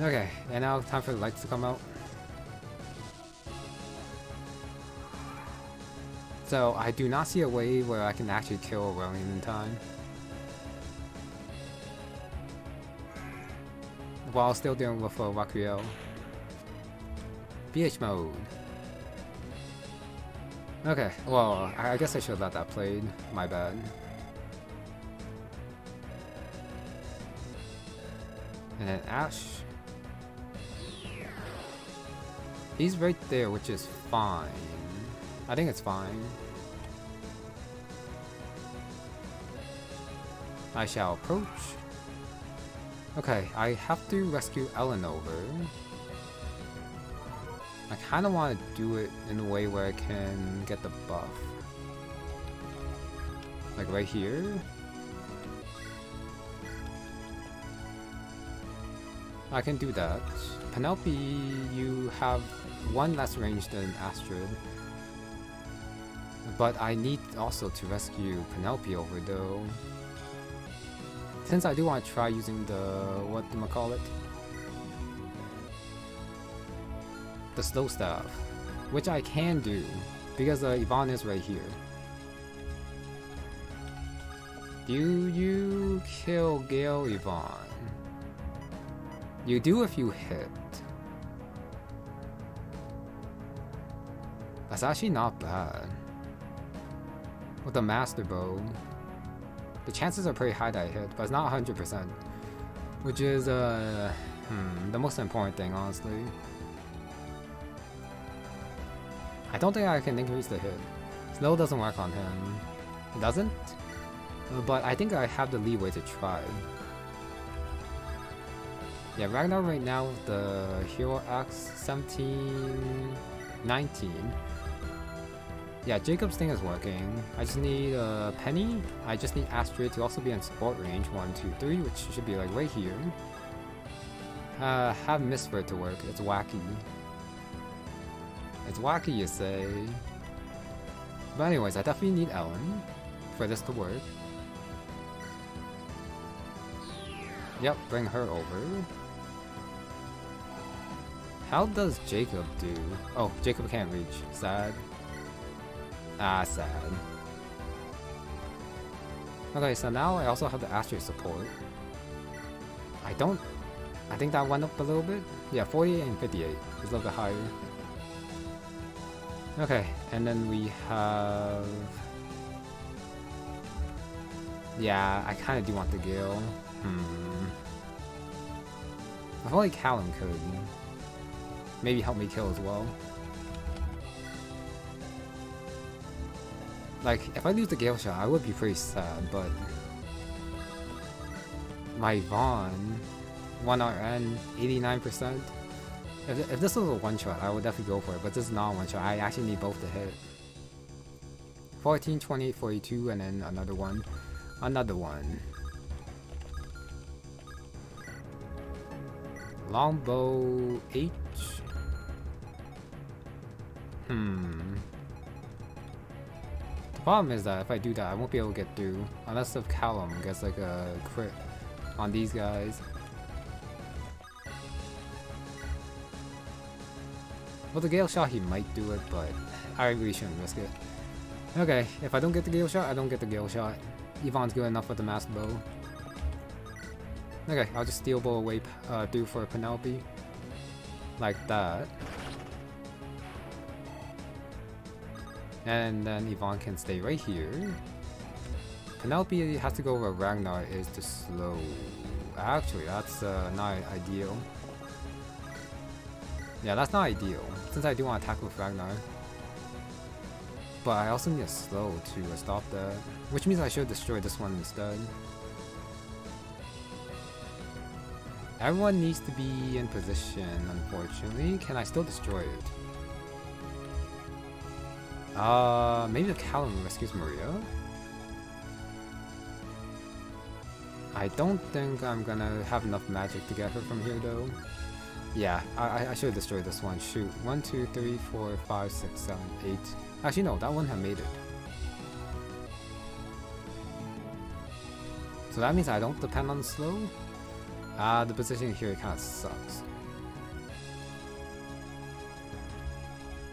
Okay, and now time for the lights to come out. So I do not see a way where I can actually kill Aurelian in time, while still dealing with Raquiel. BH mode. Okay, well, I guess I should have let that played. My bad. And then Ash. He's right there, which is fine. I think it's fine. I shall approach. Okay, I have to rescue Ellen over. I kind of want to do it in a way where I can get the buff. Like right here. I can do that. Penelope, you have one less range than Astrid. But I need also to rescue Penelope over though. Since I do want to try using the, whatchamacallit? The slow staff. Which I can do, because Yvonne is right here. Do you kill Gale, Yvonne? You do if you hit. That's actually not bad. With the Master Bow, the chances are pretty high that I hit, but it's not 100%. Which is, the most important thing, honestly. I don't think I can increase the hit. Slow doesn't work on him. It doesn't? But I think I have the leeway to try. Yeah, Ragnar right now with the Hero Axe 17, 19. Yeah, Jacob's thing is working. I just need Penny. I just need Astrid to also be in support range. 1, 2, 3, which should be like right here. Have Miss for it to work. It's wacky. It's wacky, you say. But anyways, I definitely need Ellen for this to work. Yep, bring her over. How does Jacob do? Oh, Jacob can't reach. Sad. Ah, sad. Okay, so now I also have the Astrid support. I think that went up a little bit. Yeah, 48 and 58. It's a little bit higher. Okay, and then we have... Yeah, I kind of do want the Gale. If only Callum could. Maybe help me kill as well. Like, if I lose the Galeshot, I would be pretty sad, but... My Yvonne, 1RN, 89%. If this was a one-shot, I would definitely go for it, but this is not a one-shot. I actually need both to hit. 14, 28, 42, and then another one. Another one. Longbow H. The problem is that if I do that, I won't be able to get through. Unless if Callum gets like a crit on these guys. Well, the Galeshot, he might do it, but I really shouldn't risk it. Okay, if I don't get the Galeshot, I don't get the Galeshot. Yvonne's good enough with the Master Bow. Okay, I'll just Steel Bow away through for Penelope. Like that. And then Yvonne can stay right here. Penelope has to go where Ragnar is to slow. Actually, that's not ideal. Yeah, that's not ideal, since I do want to attack with Ragnar. But I also need a slow to stop that, which means I should destroy this one instead. Everyone needs to be in position, unfortunately. Can I still destroy it? Maybe the Callum rescues Maria? I don't think I'm gonna have enough magic to get her from here though. Yeah, I should have destroyed this one. Shoot. 1, 2, 3, 4, 5, 6, 7, 8. Actually no, that one had made it. So that means I don't depend on slow? The position here kinda sucks.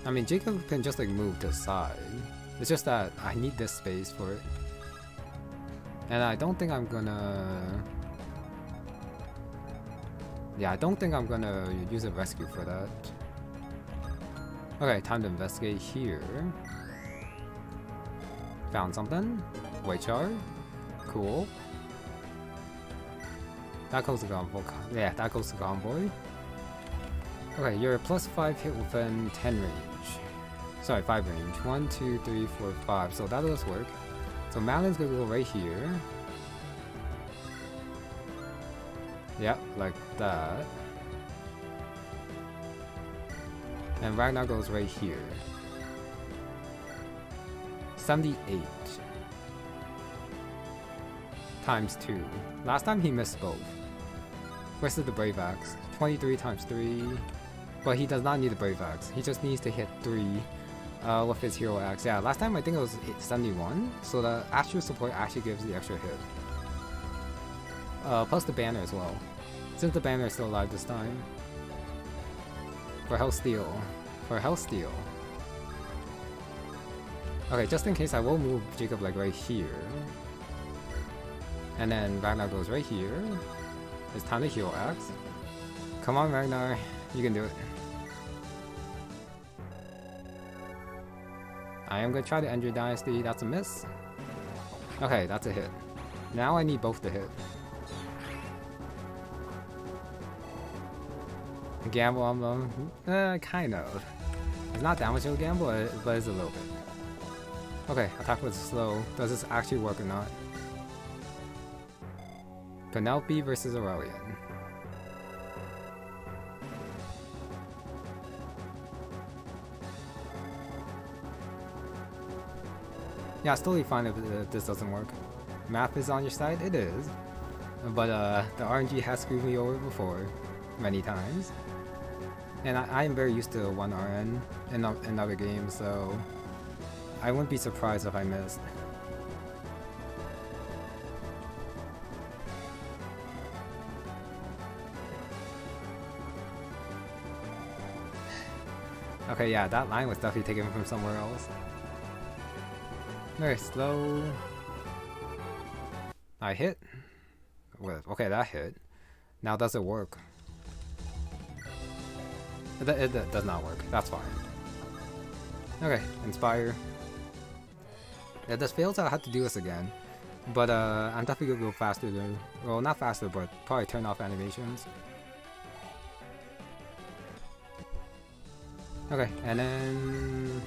I mean, Jacob can just like move to the side. It's just that I need this space for it. And I don't think I'm gonna... Yeah, I don't think I'm gonna use a rescue for that. Okay, time to investigate here. Found something. White char. Cool. That goes to convoy. Yeah, that goes to convoy. Okay, you're a +5 hit within 10 range. Sorry, 5 range. 1, 2, 3, 4, 5. So that does work. So Madeline's gonna go right here. Yep, like that. And Ragnar goes right here. 78. Times 2. Last time he missed both. Versus the Brave Axe. 23 times 3. But he does not need the Brave Axe. He just needs to hit 3 with his Hero Axe. Yeah, last time I think it was 71. So the Astrid support actually gives the extra hit. Plus the banner as well. Since the banner is still alive this time. For Health Steal. For Health Steal. Okay, just in case I will move Jacob like right here. And then Ragnar goes right here. It's time to Hero Axe. Come on Ragnar, you can do it. I am gonna try to end your dynasty, that's a miss. Okay, that's a hit. Now I need both to hit. Gamble on them? Kind of. It's not that much of a gamble, but it's a little bit. Okay, attack was slow. Does this actually work or not? Penelope versus Aurelian. Yeah, it's totally fine if this doesn't work. Math is on your side? It is. But the RNG has screwed me over before. Many times. And I am very used to 1 RN in other games, so I wouldn't be surprised if I missed. Okay, yeah, that line was definitely taken from somewhere else. Very slow. I hit. Okay, that hit. Now does it work? It does not work. That's fine. Okay, inspire. If this fails, I'll have to do this again. But I'm definitely gonna go faster though. Well, not faster, but probably turn off animations. Okay, and then...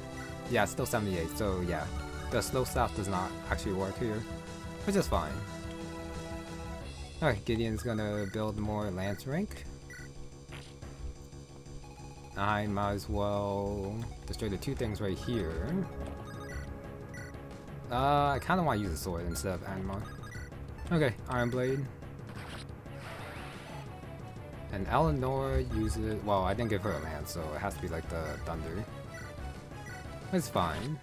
Yeah, it's still 78, so yeah. The slow stuff does not actually work here. Which is fine. Alright, Gideon's gonna build more Lance rank. I might as well destroy the 2 things right here. I kind of want to use a sword instead of Anima. Okay, Iron Blade. And Eleanor uses... Well, I didn't give her a lance, so it has to be like the thunder. It's fine.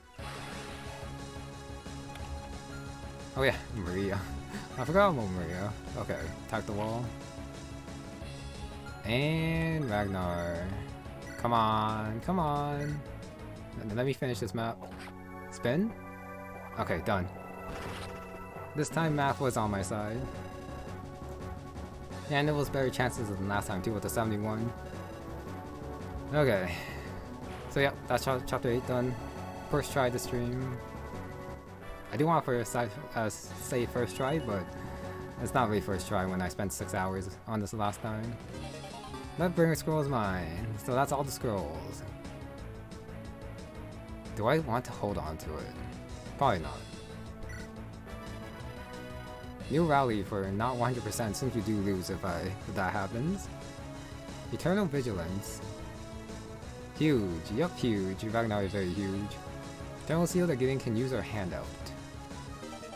Oh yeah, Maria. I forgot about Maria. Okay, attack the wall. And Ragnar. Come on, come on. Let me finish this map. Spin? Okay, done. This time math was on my side. And it was better chances than last time too with the 71. Okay. So yeah, that's chapter 8 done. First try to stream. I do want to say first try, but it's not really first try when I spent 6 hours on this last time. That bringer scroll is mine, so that's all the scrolls. Do I want to hold on to it? Probably not. New rally for not 100% since we do lose if that happens. Eternal Vigilance. Huge, yup, huge. Ragnar is very huge. Eternal Seal that Gideon can use our handout.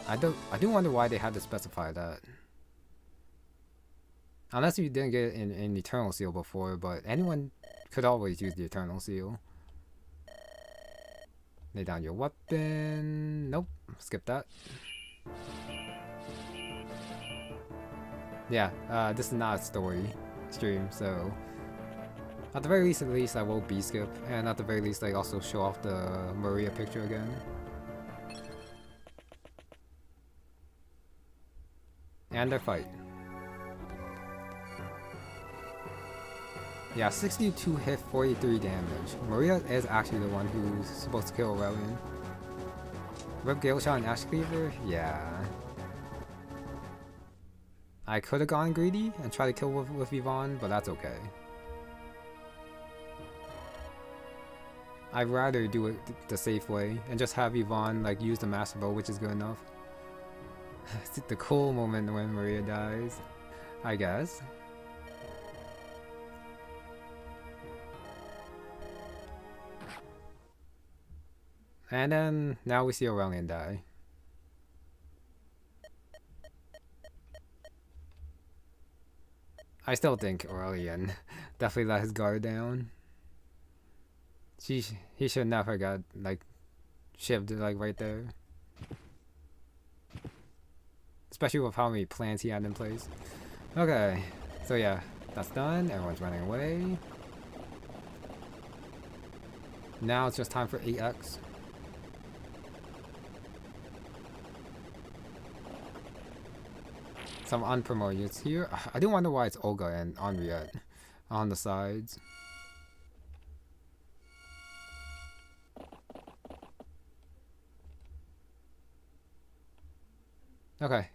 I do wonder why they had to specify that. Unless you didn't get an Eternal Seal before, but anyone could always use the Eternal Seal. Lay down your weapon. Nope. Skip that. Yeah, this is not a story stream, so at the very least I will B-skip, and at the very least I also show off the Maria picture again. And their fight. Yeah, 62 hit, 43 damage. Maria is actually the one who's supposed to kill Aurelian. Rip Galeshot and Ash Cleaver? Yeah. I could have gone greedy and tried to kill with Yvonne, but that's okay. I'd rather do it the safe way and just have Yvonne like use the Master Bow, which is good enough. It's the cool moment when Maria dies, I guess. And then now we see Aurelian die. I still think Aurelian definitely let his guard down. He should never got like shivved like right there. Especially with how many plans he had in place. Okay, so yeah, that's done. Everyone's running away. Now it's just time for 8x. Some unpromoted units here. I do wonder why it's Olga and Henriette on the sides. Okay.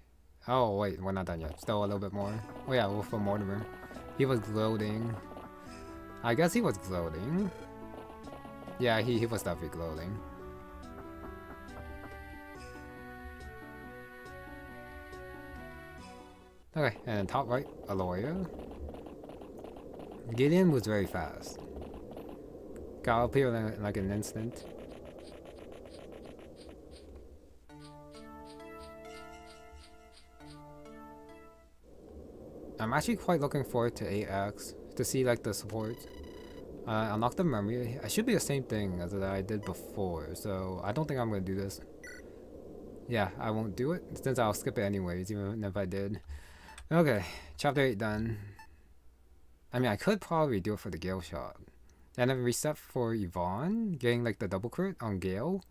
Oh wait, we're not done yet. Still a little bit more. Oh yeah, Wolf of Mortimer. He was gloating. I guess he was gloating. Yeah, he was definitely gloating. Okay, and top right, Aloria. Gideon was very fast. Got up here in like an instant. I'm actually quite looking forward to 8x to see like the support. Unlock the memory. It should be the same thing as I did before, so I don't think I'm gonna do this. Yeah, I won't do it since I'll skip it anyways, even if I did. Okay, chapter 8 done. I mean, I could probably do it for the Galeshot. And then reset for Yvonne, getting like the double crit on Gale,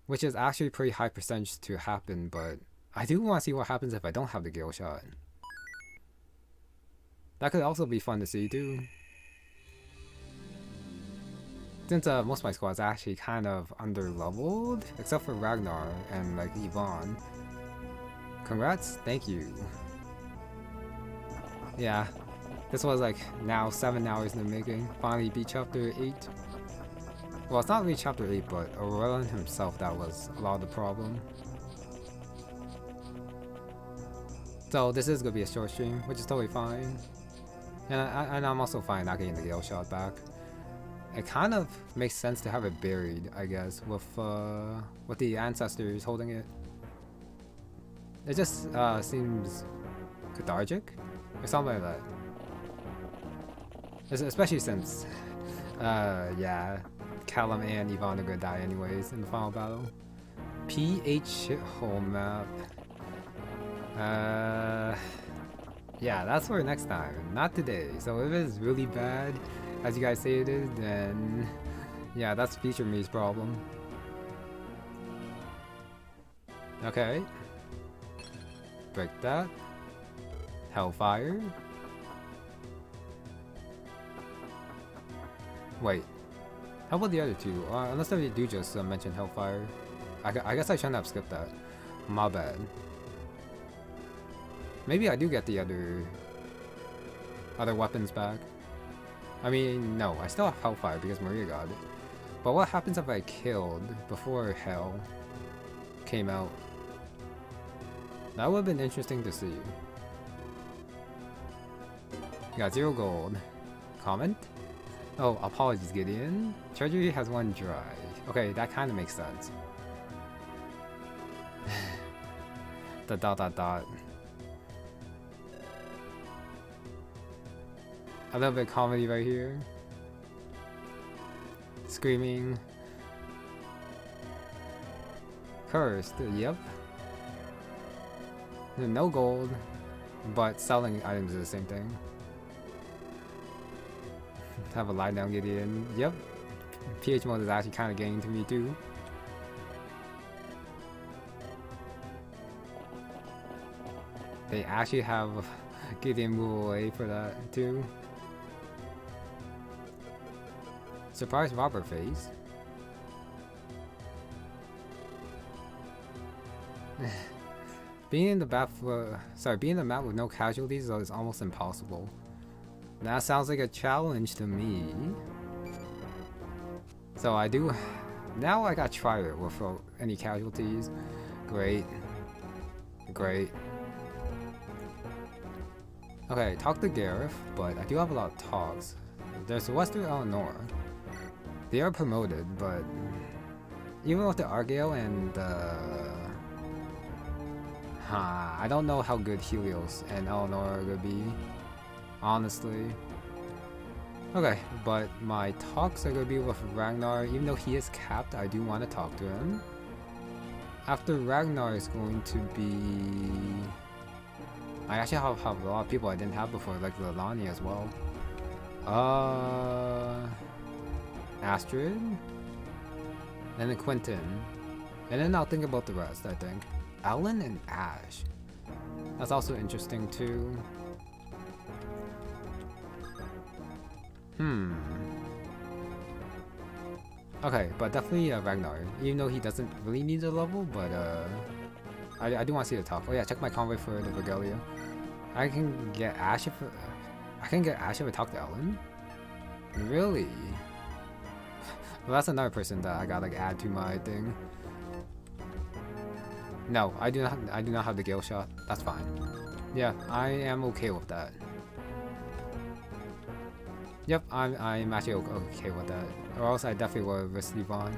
which is actually pretty high percentage to happen, but I do want to see what happens if I don't have the Galeshot. That could also be fun to see too. Since most of my squad's actually kind of under leveled, except for Ragnar and like Yvonne. Congrats, thank you. Yeah, this was like now 7 hours in the making. Finally beat chapter 8. Well, it's not really chapter 8, but Aurelian himself, that was a lot of the problem. So this is gonna be a short stream, which is totally fine. And I'm also fine not getting the Galeshot back. It kind of makes sense to have it buried, I guess, with the ancestors holding it. It just seems cathartic or something like that. Especially since, yeah, Callum and Yvonne are gonna die anyways in the final battle. PH shithole map. Yeah, that's for next time, not today. So if it's really bad, as you guys say it is, then yeah, that's future me's problem. Okay. Break that. Hellfire. Wait. How about the other two? Unless they do just mention Hellfire. I guess I shouldn't have skipped that. My bad. Maybe I do get the other weapons back. I mean, no, I still have Hellfire because Maria got it. But what happens if I killed before Hell came out? That would have been interesting to see. Got 0 gold. Comment? Oh, apologies, Gideon. Treasury has 1 dry. Okay, that kind of makes sense. The ... A little bit of comedy right here. Screaming. Cursed, yep. No gold, but selling items is the same thing. Have a lie down Gideon, yep. PH mode is actually kind of getting to me too. They actually have Gideon move away for that too. Surprise robber face. Being in the map with no casualties is almost impossible. That sounds like a challenge to me. So I do. Now I gotta try it without any casualties. Great. Great. Okay, talk to Gareth, but I do have a lot of talks. There's Western Eleanor. They are promoted, but even with the Argyle and I don't know how good Helios and Eleanor are gonna be, honestly. Okay, but my talks are gonna be with Ragnar. Even though he is capped, I do want to talk to him. After Ragnar is going to be... I actually have a lot of people I didn't have before, like Nalani as well. Astrid? And then Quinton. And then I'll think about the rest, I think. Ellen and Ash. That's also interesting too. Okay, but definitely Ragnar. Even though he doesn't really need a level, but I do want to see the top. Oh yeah, check my convoy for the Regalia. I can get Ash if I talk to Ellen. Really? Well, that's another person that I gotta like add to my thing. No, I do not have the Galeshot. That's fine. Yeah, I am okay with that. Yep, I'm actually okay with that. Or else I definitely would risk Ivonne.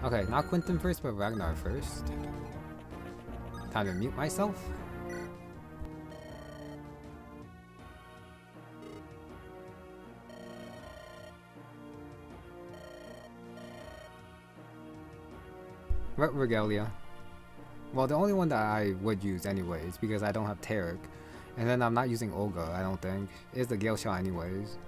Okay, not Quinton first, but Ragnar first. Time to mute myself. Regalia. Well, the only one that I would use anyways, because I don't have Tarek, and then I'm not using Olga, I don't think, is the Galeshot anyways.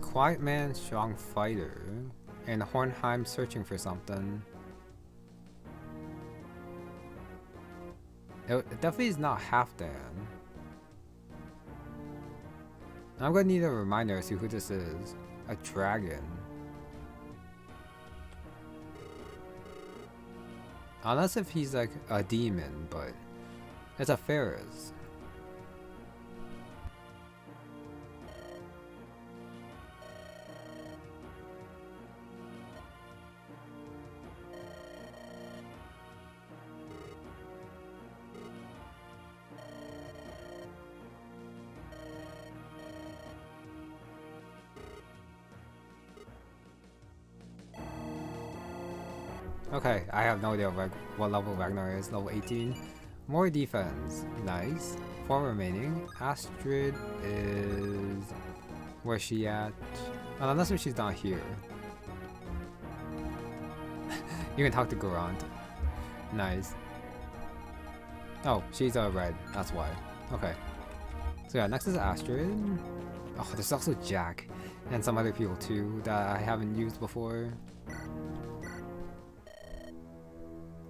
Quiet man, strong fighter, and Hornheim searching for something. It definitely is not Halfdan. I'm gonna need a reminder as to who this is. A dragon. Unless if he's like a demon, but it's a Ferris. Okay, I have no idea what level Ragnar is. Level 18. More defense. Nice. 4 remaining. Astrid is... Where's she at? Unless if she's not here. You can talk to Garant. Nice. Oh, she's red. That's why. Okay. So yeah, next is Astrid. Oh, there's also Jack. And some other people too that I haven't used before.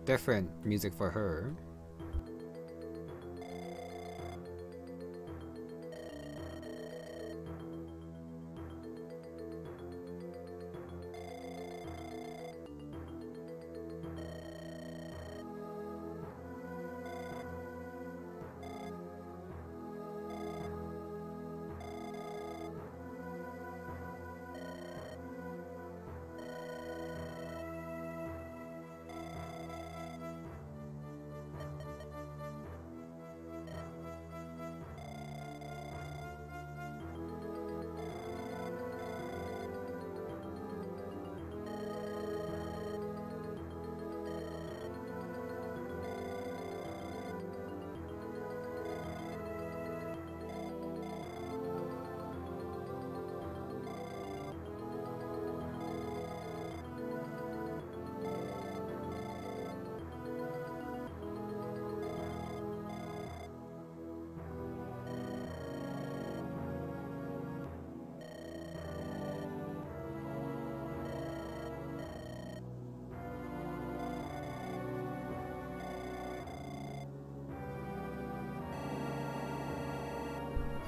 Different music for her.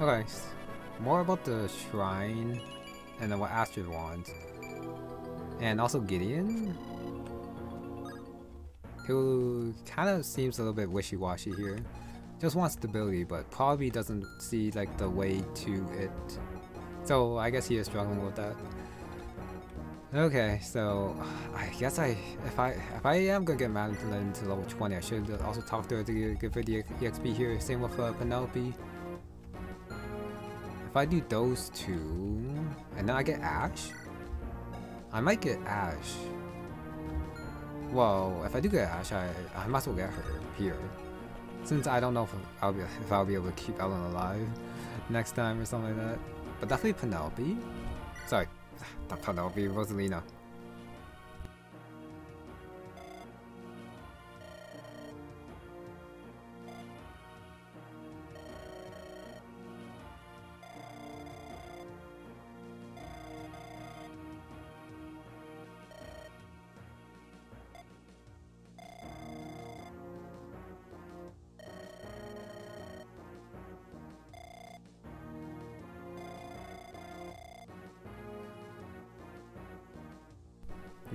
Okay, more about the shrine and then what Astrid wants. And also Gideon, who kind of seems a little bit wishy-washy here. Just wants stability, but probably doesn't see like the way to it. So I guess he is struggling with that. Okay, so I guess if I am gonna get Madeline to level 20, I should also talk to her to give her the EXP here. Same with Penelope. If I do those two, and then I get Ash, I might get Ash. Well, if I do get Ash, I might as well get her here, since I don't know if I'll be able to keep Ellen alive next time or something like that. But definitely Penelope. Sorry, not Penelope, Rosalina.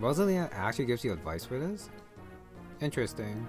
Rosalina actually gives you advice for this? Interesting.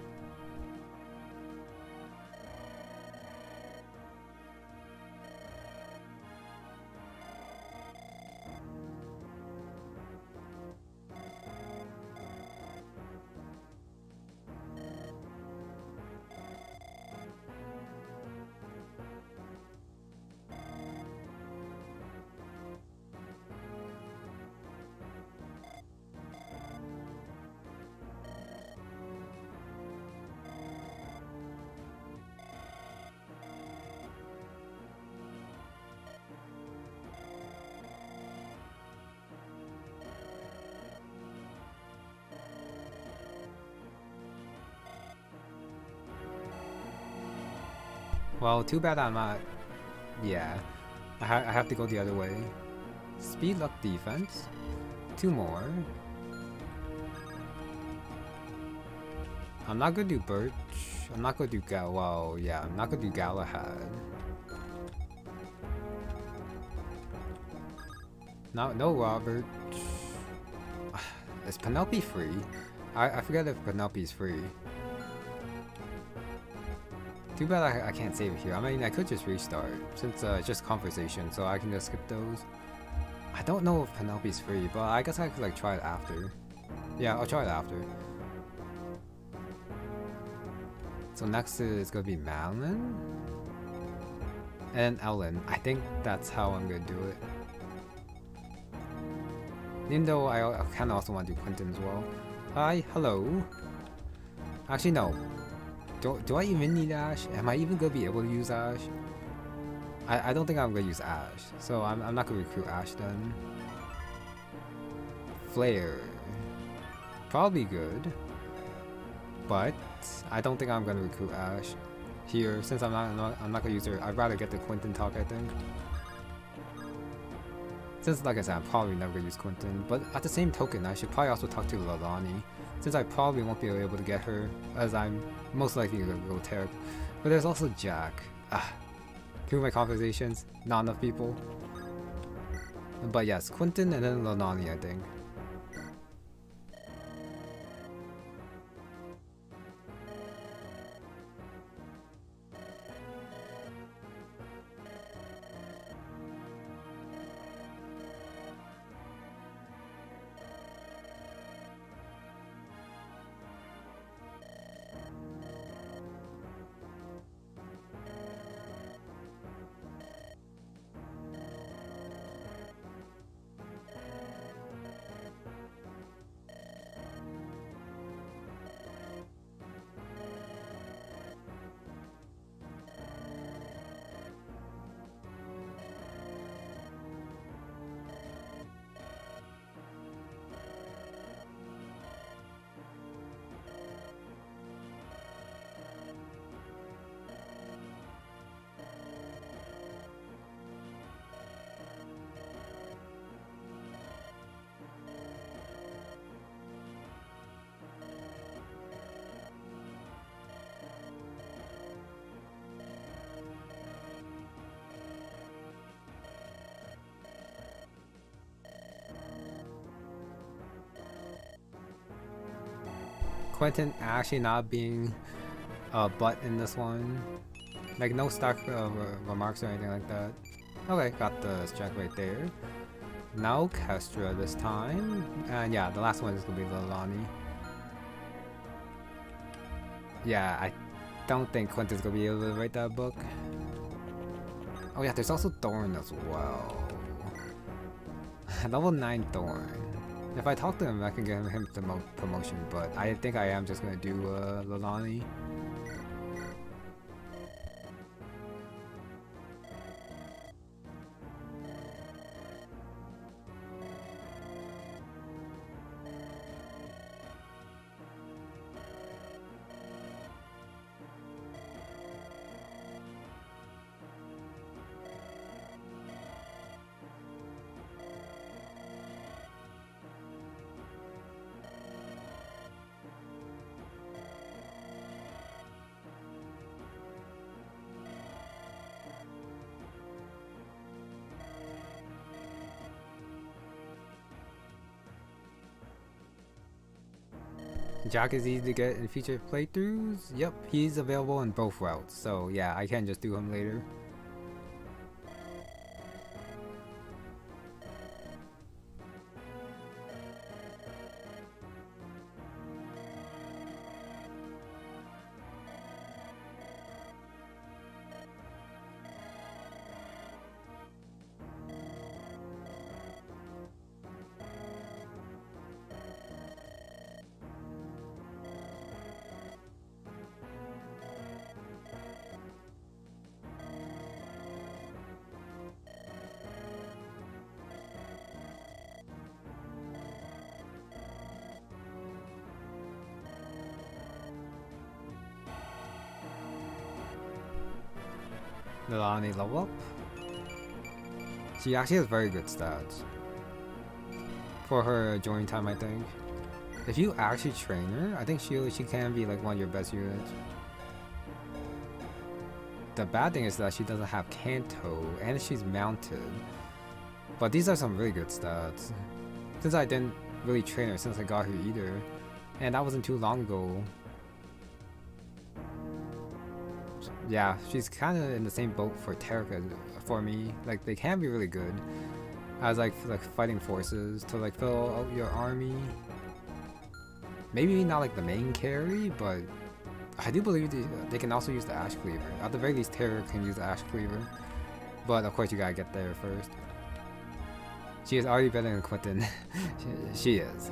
Well, too bad I'm not. Yeah, I have to go the other way. Speed, luck, defense. 2 more. I'm not gonna do Birch. I'm not gonna do well, yeah, I'm not gonna do Galahad. No Robert. Is Penelope free? I forget if Penelope's free. Too bad I can't save it here. I mean, I could just restart, since it's just conversation, so I can just skip those. I don't know if Penelope's free, but I guess I could like try it after. Yeah, I'll try it after. So next is gonna be Madeline. And Ellen. I think that's how I'm gonna do it. Even though I kinda also want to do Quinton as well. Hi, hello. Actually no. Do I even need Ash? Am I even gonna be able to use Ash? I don't think I'm gonna use Ash, so I'm not gonna recruit Ash then. Flare. Probably good. But I don't think I'm gonna recruit Ash here, since I'm not gonna use her. I'd rather get the Quinton talk, I think. Since, like I said, I'm probably never gonna use Quinton, but at the same token, I should probably also talk to Nalani, since I probably won't be able to get her, as I'm most likely gonna go Tarek. But there's also Jack. Through my conversations, not enough people. But yes, Quinton and then Nalani, I think. Quinton actually not being a butt in this one. Like no stock remarks or anything like that. Okay, got the Strat right there. Now Kestra this time. And yeah, the last one is gonna be Nalani. Yeah, I don't think Quinton's gonna be able to write that book. Oh yeah, there's also Thorne as well. Level 9 Thorne. If I talk to him, I can get him the promotion, but I think I am just gonna do Nalani. Jack is easy to get in future playthroughs. Yep, he's available in both routes. So yeah, I can just do him later. Nalani level up. She actually has very good stats for her join time, I think. If you actually train her, I think she can be like one of your best units. The bad thing is that she doesn't have Canto and she's mounted. But these are some really good stats. Since I didn't really train her since I got her either. And that wasn't too long ago. Yeah, she's kind of in the same boat for Terika for me. Like they can be really good as like fighting forces to like fill out your army. Maybe not like the main carry, but I do believe they can also use the Ash Cleaver. At the very least, Terika can use the Ash Cleaver, but of course you gotta get there first. She is already better than Quinton. she is,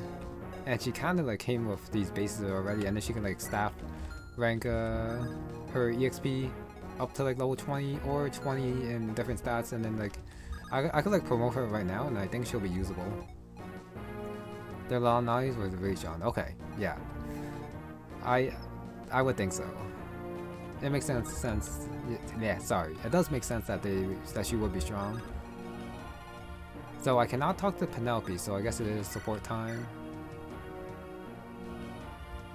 and she kind of like came with these bases already, and then she can like staff rank her EXP up to like level 20 or 20 in different stats, and then like I could like promote her right now and I think she'll be usable. Their Nalani was really strong. Okay, yeah. I would think so. It makes sense. Yeah, sorry. It does make sense that she would be strong. So I cannot talk to Penelope, so I guess it is support time.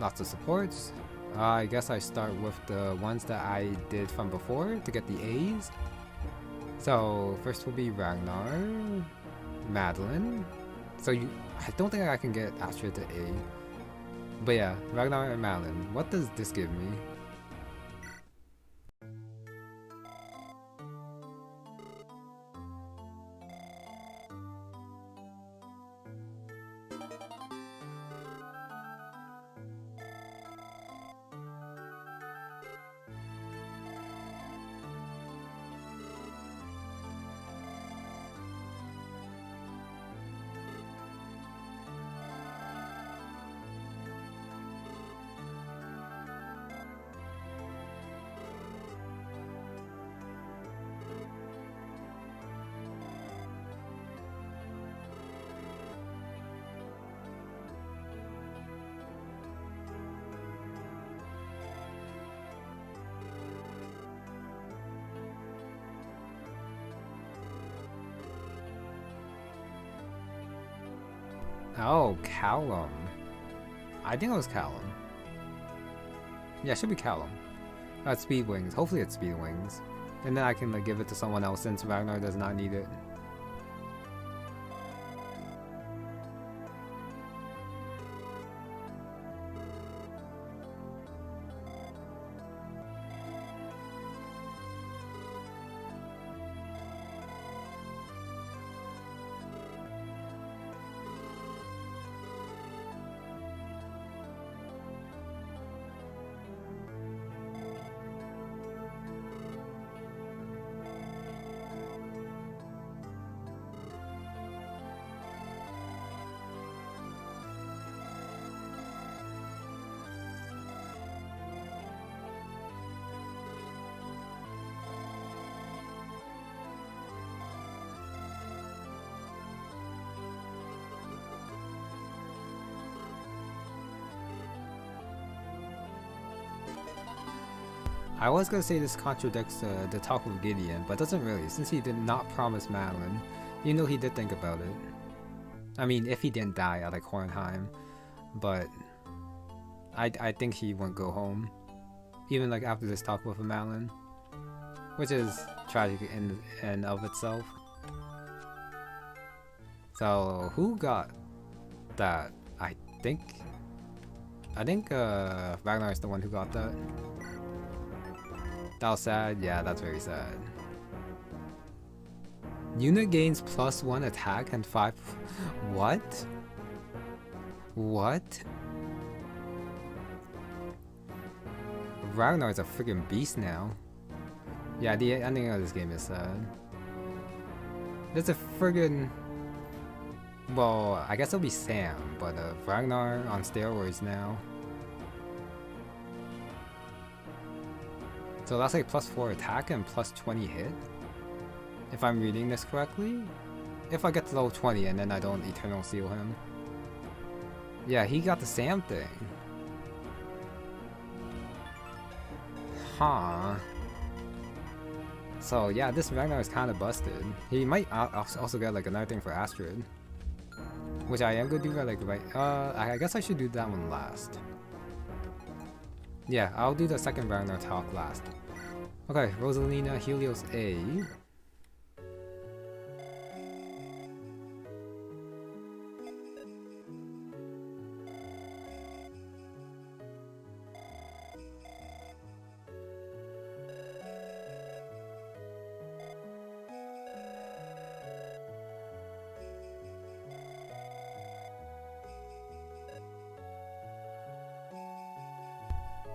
Lots of supports. I guess I start with the ones that I did from before to get the A's. So first will be Ragnar-Madeline. So I don't think I can get Astrid to A. But yeah, Ragnar-Madeline. What does this give me? Oh, Callum. I think it was Callum. Yeah, it should be Callum. Speed Wings. Hopefully it's Speed Wings. And then I can like give it to someone else since Ragnar does not need it. I was gonna say this contradicts the talk with Gideon, but doesn't really, since he did not promise Madeline. You know he did think about it. I mean, if he didn't die at like Hornheim, but I think he wouldn't go home, even like after this talk with Madeline, which is tragic in and of itself. So who got that? I think Ragnar is the one who got that. That was sad. Yeah, that's very sad. Unit gains +1 attack and 5. What? What? Ragnar is a freaking beast now. Yeah, the ending of this game is sad. There's a friggin'. Well, I guess it'll be Sam, but Ragnar on steroids now. So that's like +4 attack and +20 hit. If I'm reading this correctly. If I get to level 20 and then I don't Eternal Seal him. Yeah, he got the Sam thing. Huh. So yeah, this Ragnar is kind of busted. He might also get like another thing for Astrid. Which I am gonna do that like right. I guess I should do that one last. Yeah, I'll do the second Ragnar talk last. Okay, Rosalina, Helios A.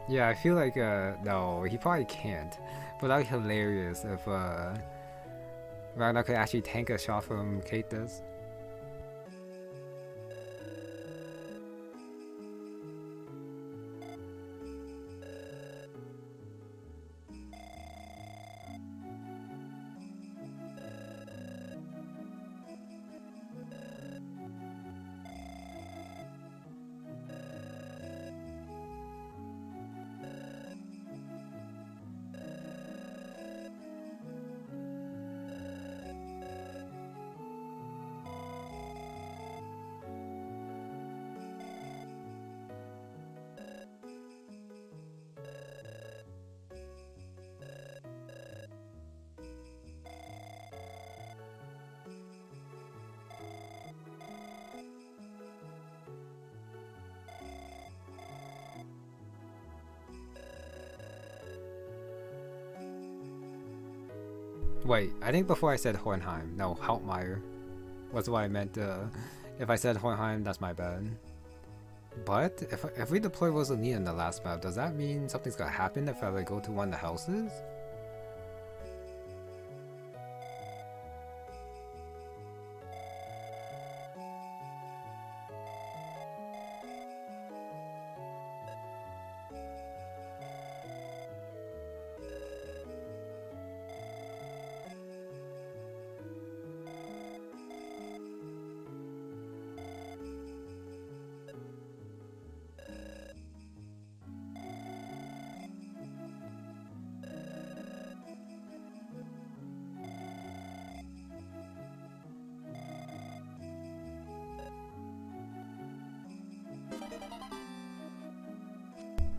Yeah, I feel like, no, he probably can't. But that would be hilarious if, Ragnar could actually tank a shot from Kate's. Wait, I think before I said Hornheim, no, Hauptmeyer was what I meant. If I said Hornheim, that's my bad. But if we deploy Rosalina in the last map, does that mean something's gonna happen if I like go to one of the houses?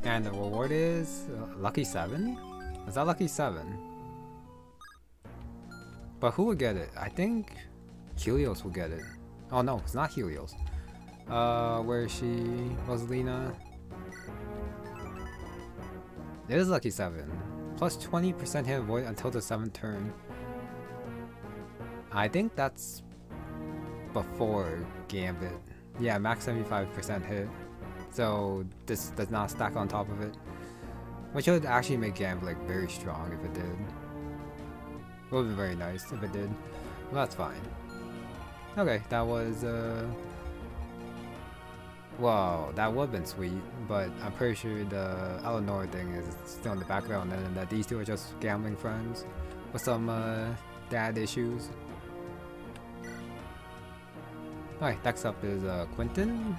And the reward is lucky 7? Is that lucky 7? But who would get it? I think Helios will get it. Oh no, it's not Helios. Where is she? Rosalina? It is lucky 7. Plus 20% hit avoid until the 7th turn. I think that's before Gambit. Yeah, max 75% hit. So this does not stack on top of it, which would actually make Gambit like very strong if it did. It would be very nice if it did. Well, that's fine. Okay, that was well, that would have been sweet, but I'm pretty sure the Eleanor thing is still in the background and that these two are just gambling friends with some dad issues. Alright, next up is Quinton.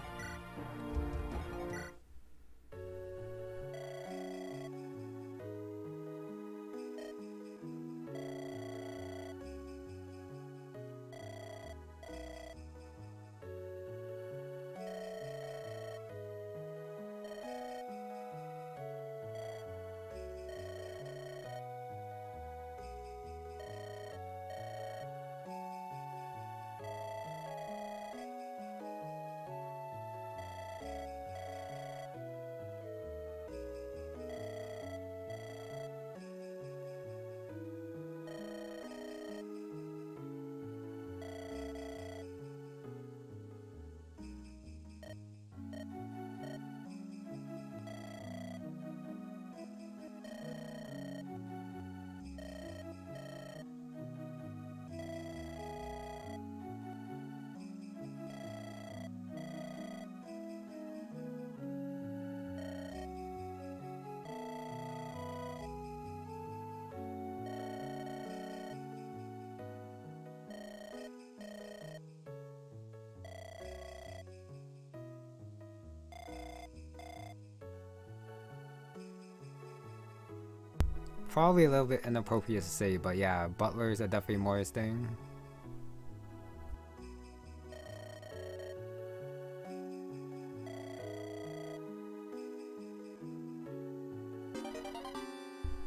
Probably a little bit inappropriate to say, but yeah, butlers are definitely more his thing.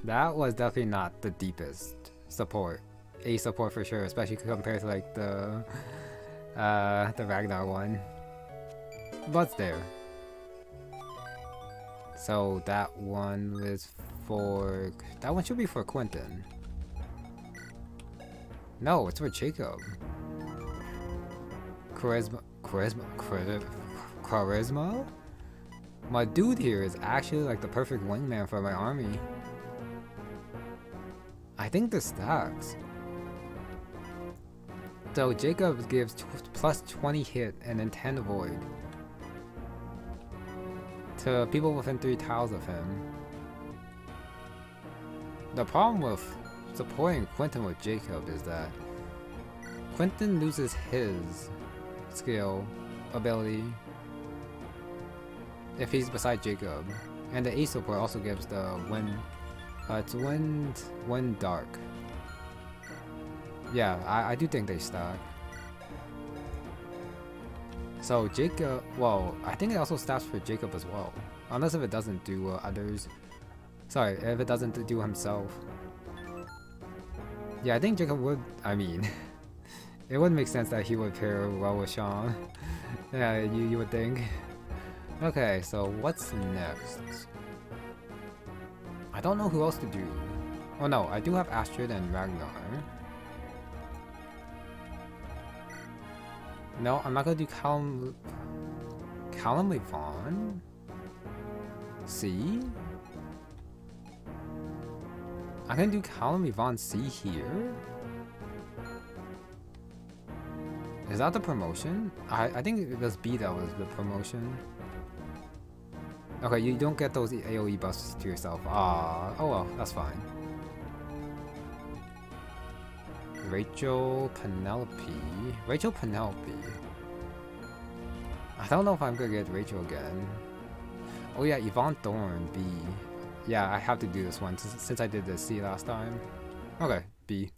That was definitely not the deepest support. A support for sure, especially compared to like the Ragnar one. But it's there. So that one was for... That one should be for Quinton. No, it's for Jacob. Charisma? My dude here is actually like the perfect wingman for my army. I think this stacks. So Jacob gives plus 20 hit and then 10 avoid to people within 3 tiles of him. The problem with supporting Quinton with Jacob is that Quinton loses his skill ability if he's beside Jacob, and the ace support also gives the wind. It's wind dark. Yeah, I do think they stack. So Jacob, well, I think it also stacks for Jacob as well, unless if it doesn't do others. Sorry, if it doesn't do himself. Yeah, I think Jacob would. I mean, it would make sense that he would pair well with Sean. Yeah, you would think. Okay, so what's next? I don't know who else to do. Oh no, I do have Astrid and Ragnar. No, I'm not gonna do Callum Ivonne? C? I'm gonna do Callum Ivonne C here? Is that the promotion? I think it was B that was the promotion. Okay, you don't get those AoE buffs to yourself. Ah, oh well, that's fine. Rachel Penelope. I don't know if I'm gonna get Rachel again. Oh yeah, Ivonne-Thorne, B. Yeah, I have to do this one since I did the C last time. Okay, B.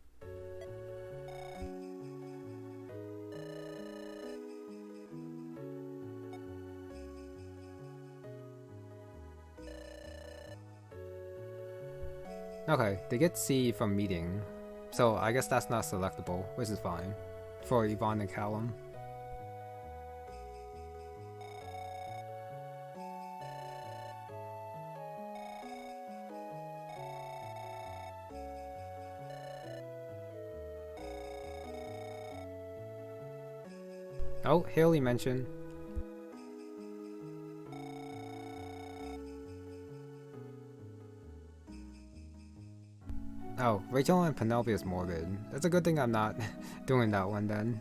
Okay, they get C from meeting, so I guess that's not selectable, which is fine for Yvonne and Callum. Oh, Haley mentioned. Oh, Rachel and Penelope is morbid. It's a good thing I'm not doing that one then.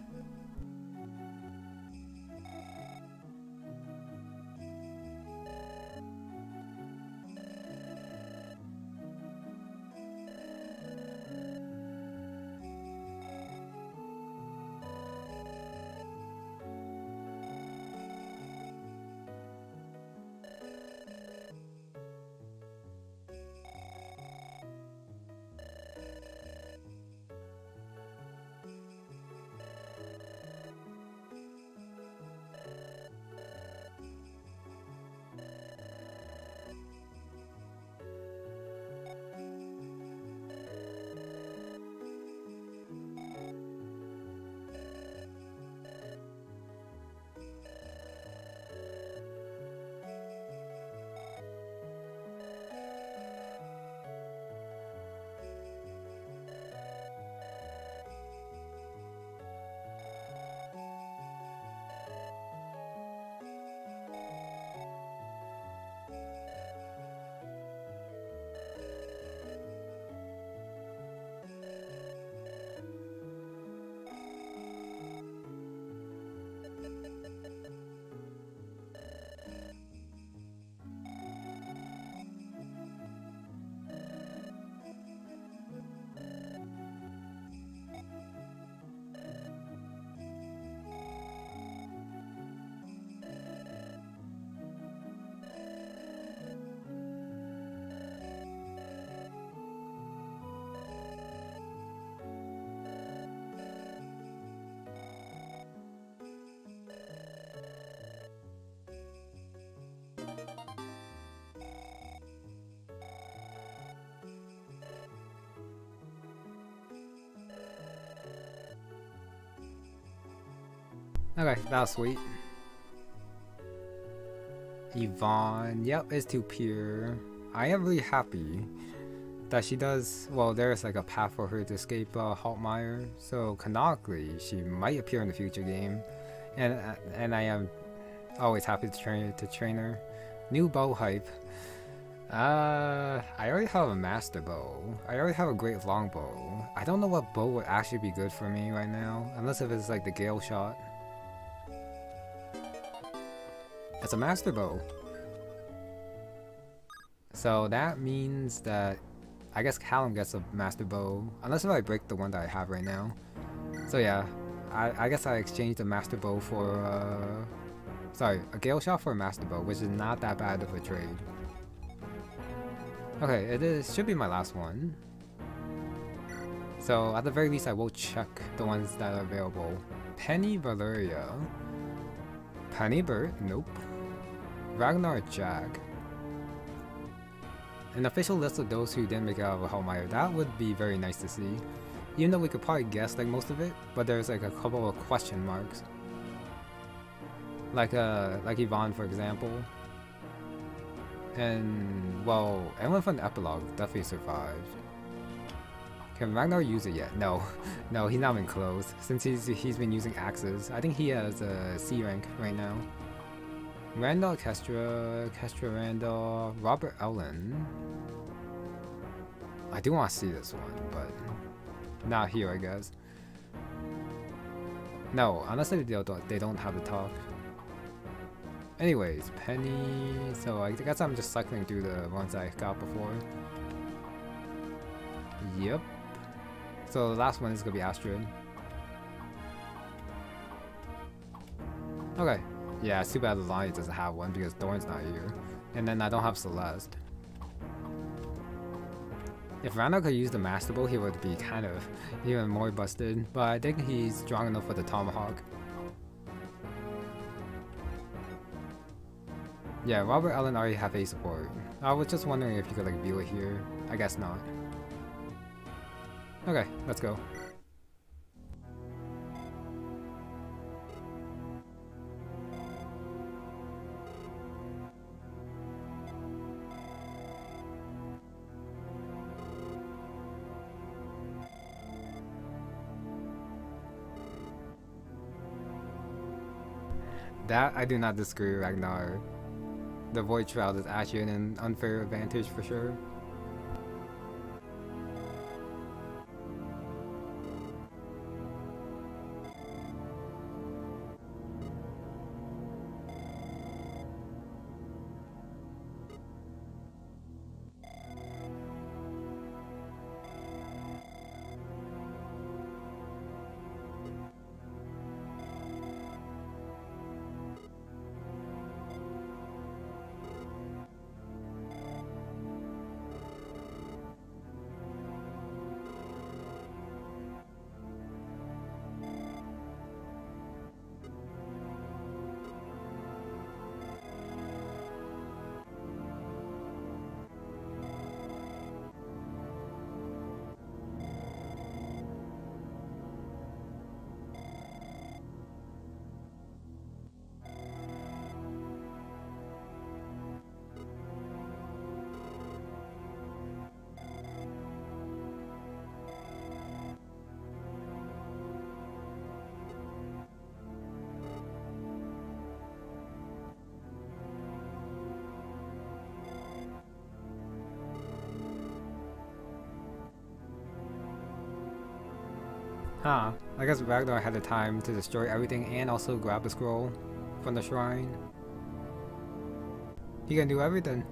Okay, that was sweet. Yvonne, yep, it's too pure. I am really happy that she does, well, there's like a path for her to escape Haltmeyer, so canonically she might appear in the future game, and I am always happy to train her. New bow hype. I already have a master bow. I already have a great longbow. I don't know what bow would actually be good for me right now, unless if it's like the Galeshot. It's a master bow. So that means that I guess Callum gets a master bow, unless if I break the one that I have right now. So yeah, I guess I exchanged the master bow for sorry, a Galeshot for a master bow, which is not that bad of a trade. Okay, should be my last one. So at the very least I will check the ones that are available. Penny Valeria. Penny Burt, nope. Ragnar-Jack. An official list of those who didn't make it out of Haltmeyer, that would be very nice to see. Even though we could probably guess like most of it, but there's like a couple of question marks. Like Yvonne for example. And well, anyone from the epilogue definitely survived. Can Ragnar use it yet? No. No, he's not been close. Since he's been using axes. I think he has a C rank right now. Randall Kestra Randall, Robert Ellen. I do want to see this one, but not here, I guess. No, unless they don't have the talk. Anyways, Penny. So I guess I'm just cycling through the ones I got before. Yep. So the last one is gonna be Astrid. Okay. Yeah, it's too bad Nalani doesn't have one because Thorne's not here. And then I don't have Celeste. If Ragnar could use the Master Bow, he would be kind of even more busted. But I think he's strong enough for the Tomahawk. Yeah, Robert Allen already have a support. I was just wondering if you could like view it here. I guess not. Okay, let's go. That I do not disagree, Ragnar. The Void Shroud is actually an unfair advantage for sure. Huh, I guess Ragnar had the time to destroy everything and also grab the scroll from the shrine. He can do everything.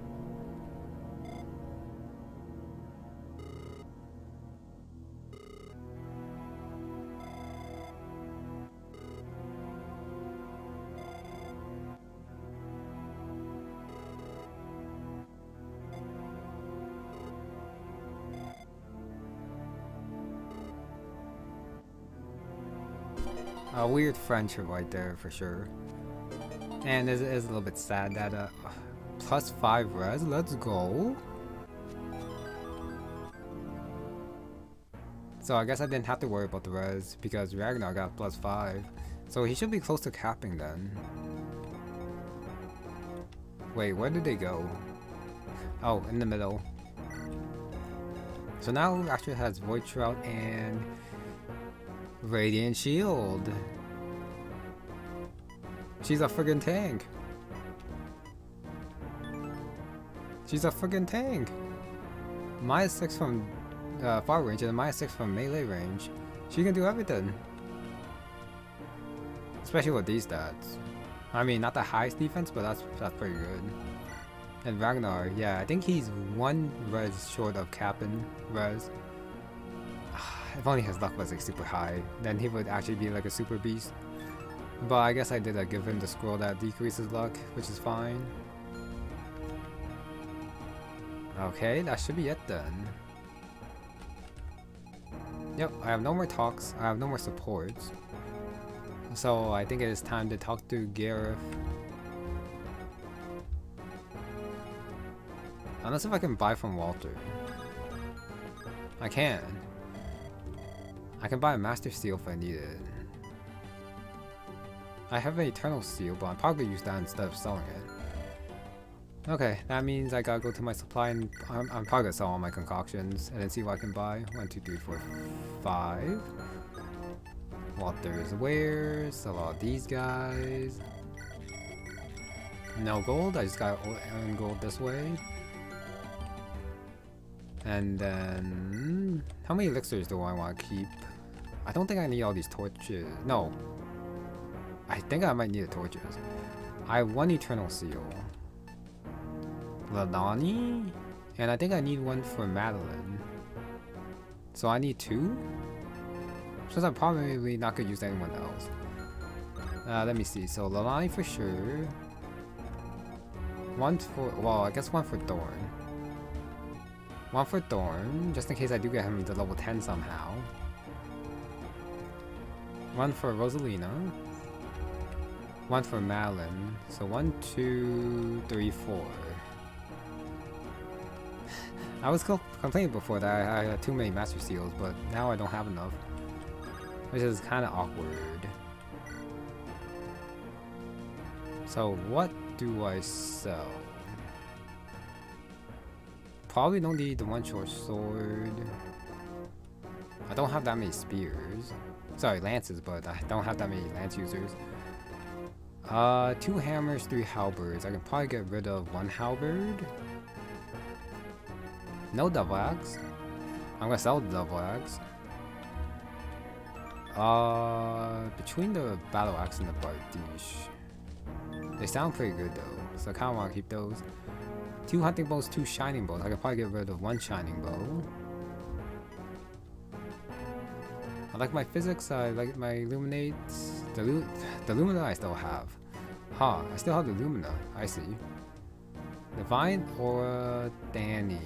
A weird friendship right there for sure. And it is a little bit sad that +5 res, let's go. So I guess I didn't have to worry about the res because Ragnar got +5. So he should be close to capping then. Wait, where did they go? Oh, in the middle. So now Astrid has Void Shroud and Radiant Shield. She's a friggin' tank. She's a friggin' tank. -6 from far range and -6 from melee range. She can do everything. Especially with these stats. I mean, not the highest defense, but that's pretty good. And Ragnar, yeah, I think he's 1 res short of capping res. If only his luck was like super high, then he would actually be like a super beast. But I guess I did give him the scroll that decreases luck, which is fine. Okay, that should be it then. Yep, I have no more talks, I have no more supports. So I think it is time to talk to Gareth. Unless if I can buy from Walter. I can. I can buy a Master Seal if I need it. I have an Eternal Seal, but I'm probably gonna use that instead of selling it. Okay, that means I gotta go to my supply and I'm probably gonna sell all my concoctions and then see what I can buy. 1, 2, 3, 4, 5. Walter's wares, sell all these guys. No gold, I just got earn gold this way. And then, how many elixirs do I want to keep? I don't think I need all these torches. No. I think I might need the torches. I have 1 Eternal Seal. Nalani? And I think I need 1 for Madeline. So I need 2? Since I'm probably not gonna use anyone else. Let me see. So Nalani for sure. 1 for, well, I guess 1 for Thorne. 1 for Thorne, just in case I do get him to level 10 somehow. 1 for Rosalina. 1 for Madeline. So 1, 2, 3, 4. I was complaining before that I had too many Master Seals, but now I don't have enough. Which is kind of awkward. So what do I sell? Probably don't need the 1 short sword. I don't have that many spears. Sorry, lances, but I don't have that many lance users. 2 hammers, 3 halberds. I can probably get rid of 1 halberd. No double axe. I'm gonna sell the double axe. Between the battle axe and the bardiche, they sound pretty good though, so I kind of want to keep those. 2 hunting bows, 2 shining bows. I can probably get rid of 1 shining bow. I like my physics. I like my illuminates. The Lumina I still have. Huh? I still have the Lumina. I see. Divine Aura, Danny.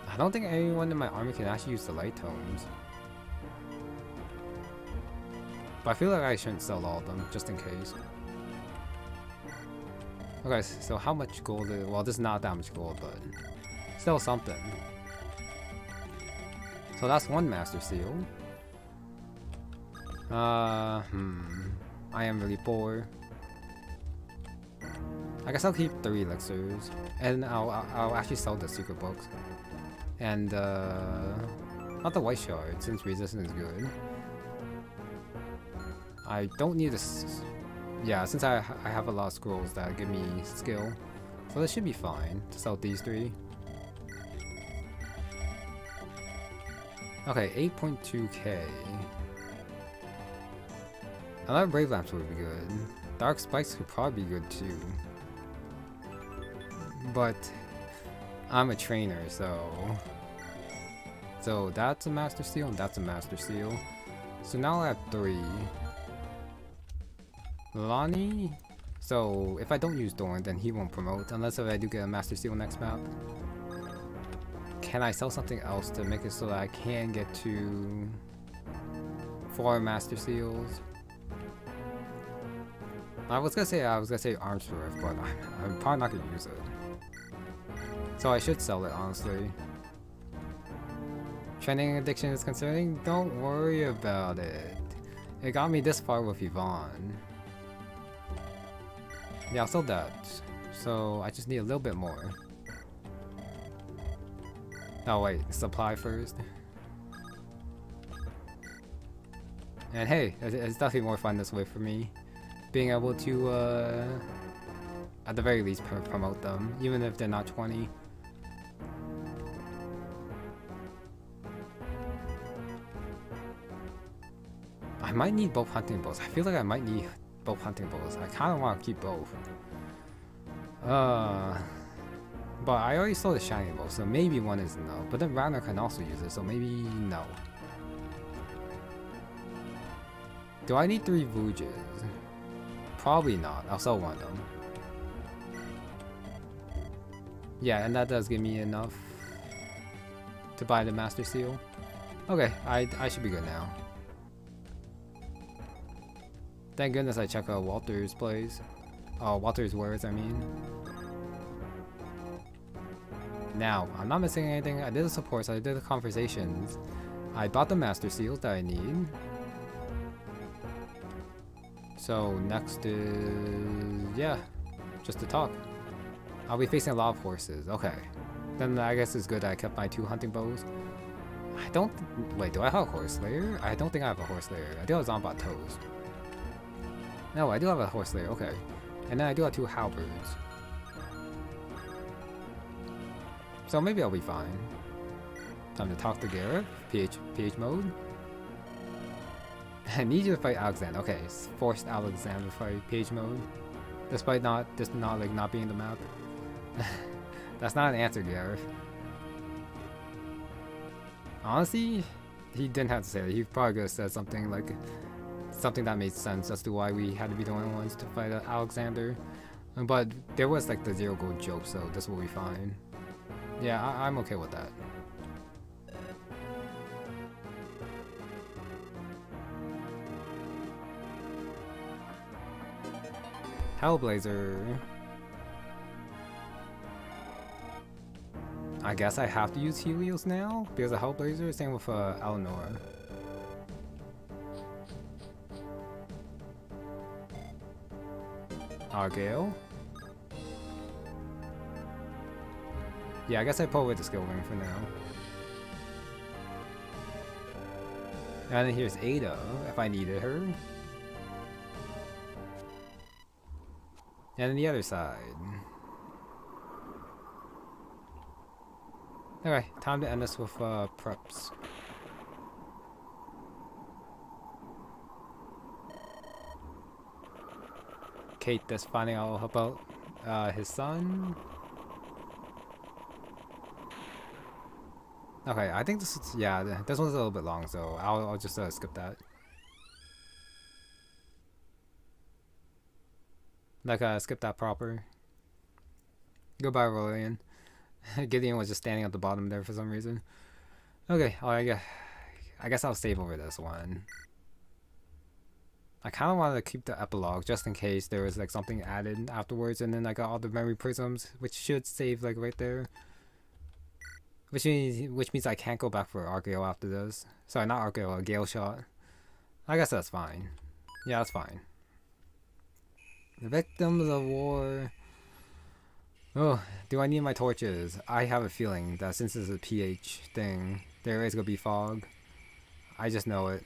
I don't think anyone in my army can actually use the light tomes. But I feel like I shouldn't sell all of them, just in case. Okay, so how much gold is, well, this is not that much gold, but still something. So that's 1 Master Seal. I am really poor. I guess I'll keep 3 elixirs, and I'll actually sell the secret books. And not the white shard, since resistance is good. I don't need this. Yeah, since I have a lot of scrolls that give me skill, so this should be fine to sell these 3. Okay, 8.2k. Another Brave Lamps would be good. Dark Spikes could probably be good too. But I'm a trainer, so that's a Master Seal and that's a Master Seal. So now I have 3. Nalani. So if I don't use Thorne, then he won't promote unless if I do get a Master Seal next map. Can I sell something else to make it so that I can get to 4 Master Seals? I was gonna say Armsworth, but I'm probably not gonna use it. So I should sell it, honestly. Trending addiction is concerning? Don't worry about it. It got me this far with Yvonne. Yeah, I'll sell that. So I just need a little bit more. Oh wait, supply first. And hey, it's definitely more fun this way for me. Being able to, at the very least, promote them, even if they're not 20. I might need both hunting bows. I feel like I might need both hunting bows. I kind of want to keep both. But I already sold the shiny bow, so maybe one is no. But then Ragnar can also use it, so maybe no. Do I need 3 Vooges? Probably not. I'll sell one of them. Yeah, and that does give me enough to buy the Master Seal. Okay, I should be good now. Thank goodness I checked out Walter's plays. Oh, Walter's words, I mean. Now, I'm not missing anything. I did the supports, I did the conversations. I bought the Master Seals that I need. So next is, yeah, just to talk. I'll be facing a lot of horses. Okay. Then I guess it's good that I kept my 2 hunting bows. I don't, wait, do I have a horse layer? I don't think I have a horse layer. I do have Zombot toes. No, I do have a horse layer, okay. And then I do have 2 halberds. So maybe I'll be fine. Time to talk to Gareth. PH mode. I need you to fight Alexander. Okay, forced Alexander to fight PH mode. Despite not being in the map. That's not an answer, Gareth. Honestly, he didn't have to say that. He probably could have said something like something that made sense as to why we had to be the only ones to fight Alexander. But there was like the 0 gold joke, so this will be fine. Yeah, I'm okay with that. Hellblazer. I guess I have to use Helios now because of Hellblazer. Same with Eleanor. Raquiel. Yeah, I guess I pull with the skill ring for now. And then here's Ada, if I needed her. And then the other side. Okay, time to end this with preps. Kate is finding out about his son. Okay, I think this is, yeah, this one's a little bit long, so I'll just skip that. Like, skip that proper. Goodbye, Rebellion. Gideon was just standing at the bottom there for some reason. Okay, I guess I'll save over this one. I kind of wanted to keep the epilogue just in case there was like something added afterwards, and then I got all the memory prisms, which should save like right there. Which means I can't go back for Raquiel after this. Sorry, not Raquiel, Galeshot. I guess that's fine. Yeah, that's fine. The victims of war. Oh, do I need my torches? I have a feeling that since it's a PH thing, there is gonna be fog. I just know it.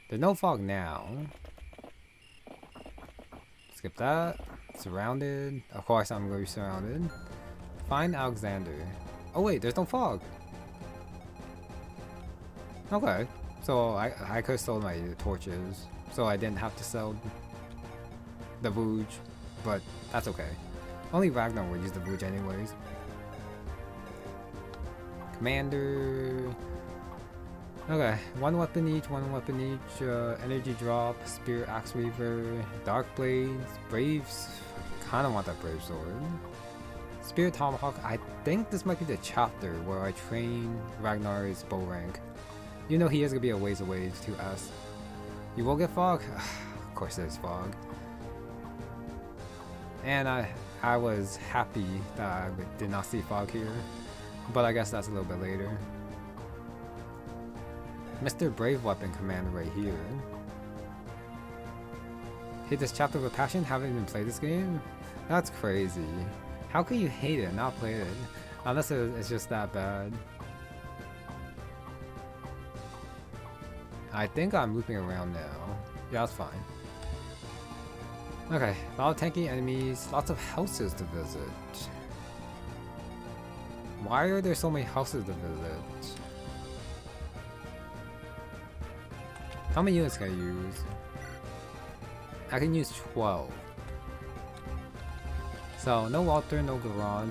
There's no fog now. Skip that. Surrounded. Of course I'm gonna be surrounded. Find Alexander. Oh wait, there's no fog. Okay. So I could have sold my torches, so I didn't have to sell the Vooge, but that's okay. Only Ragnar would use the Vooge anyways. Commander. Okay, one weapon each. Energy drop, Spear, Axe Weaver, Dark Blades, Braves. Kinda want that Brave Sword. Spear Tomahawk. I think this might be the chapter where I train Ragnar's bow rank. You know he is gonna be a ways away to us. You will get fog? Of course there's fog. And I was happy that I did not see fog here, but I guess that's a little bit later. Mr. Brave Weapon Commander right here. Hate this chapter with passion, haven't even played this game? That's crazy. How could you hate it and not play it? Unless it's just that bad. I think I'm looping around now. Yeah, that's fine. Okay, a lot of tanky enemies, lots of houses to visit. Why are there so many houses to visit? How many units can I use? I can use 12. So, no Walter, no Garage.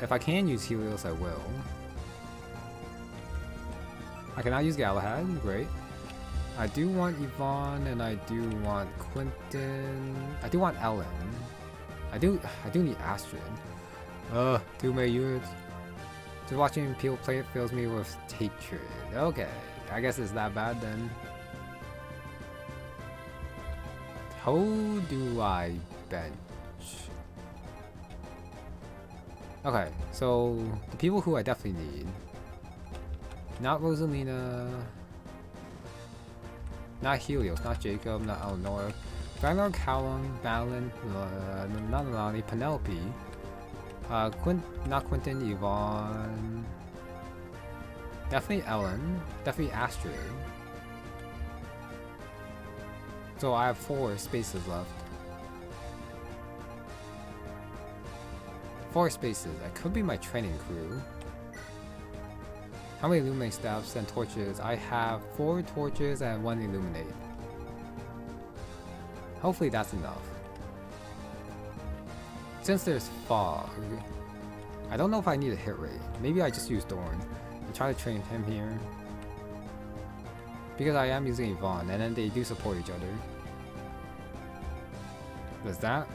If I can use Helios, I will. I cannot use Galahad, great. I do want Yvonne and I do want Quinton. I do want Ellen. I do need Astrid. Too many units. Just watching people play it fills me with hatred. Okay, I guess it's that bad then. How do I bench? Okay, so the people who I definitely need. Not Rosalina. Not Helios, not Jacob, not Eleanor. Ragnar-Madeline, not Nalani, Penelope. Not Quinton, Yvonne. Definitely Ellen. Definitely Astrid. So I have 4 spaces left. 4 spaces. That could be my training crew. How many illuminate staffs and torches? I have 4 torches and 1 illuminate. Hopefully that's enough. Since there's fog, I don't know if I need a hit rate. Maybe I just use Thorne and try to train him here. Because I am using Yvonne and then they do support each other. Does that?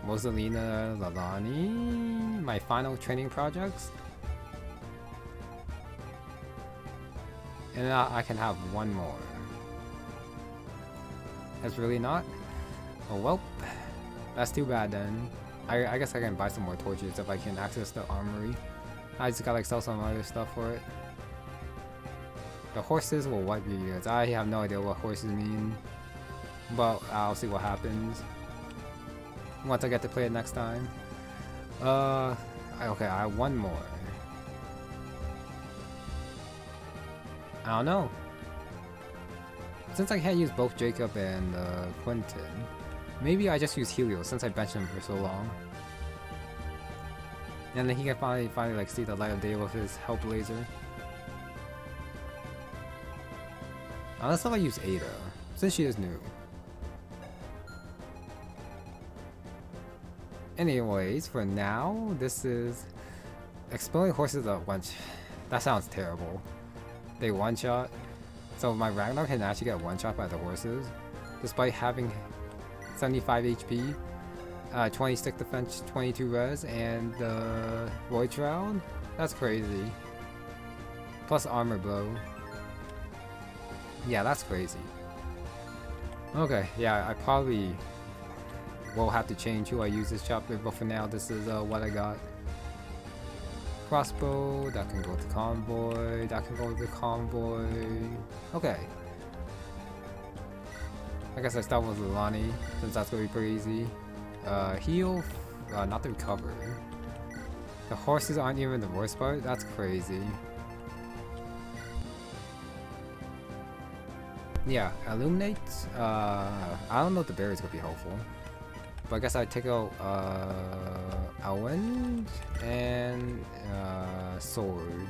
Rosalina, Nalani, my final training projects. And then I can have 1 more. That's really not? Oh well, that's too bad then. I guess I can buy some more torches if I can access the armory. I just gotta like sell some other stuff for it. The horses will wipe your units. I have no idea what horses mean. But I'll see what happens. Once I get to play it next time. Okay, I have 1 more. I don't know. Since I can't use both Jacob and Quinton, maybe I just use Helios since I benched him for so long. And then he can finally like see the light of day with his help laser. Unless I use Ada, since she is new. Anyways, for now, this is exploding horses at once. That sounds terrible. They one-shot. So my Ragnar can actually get one-shot by the horses, despite having 75 HP, 26 defense, 22 res, and Void Shroud. That's crazy. Plus armor blow. Yeah, that's crazy. Okay, yeah, I probably will have to change who I use this chapter, but for now, this is what I got. Crossbow, that can go to convoy, that can go to convoy. Okay. I guess I start with Nalani, since that's gonna be pretty easy. Heal, not to recover. The horses aren't even the worst part? That's crazy. Yeah, illuminate. I don't know if the berries could be helpful. But I guess I'd take out Elwind and Sword.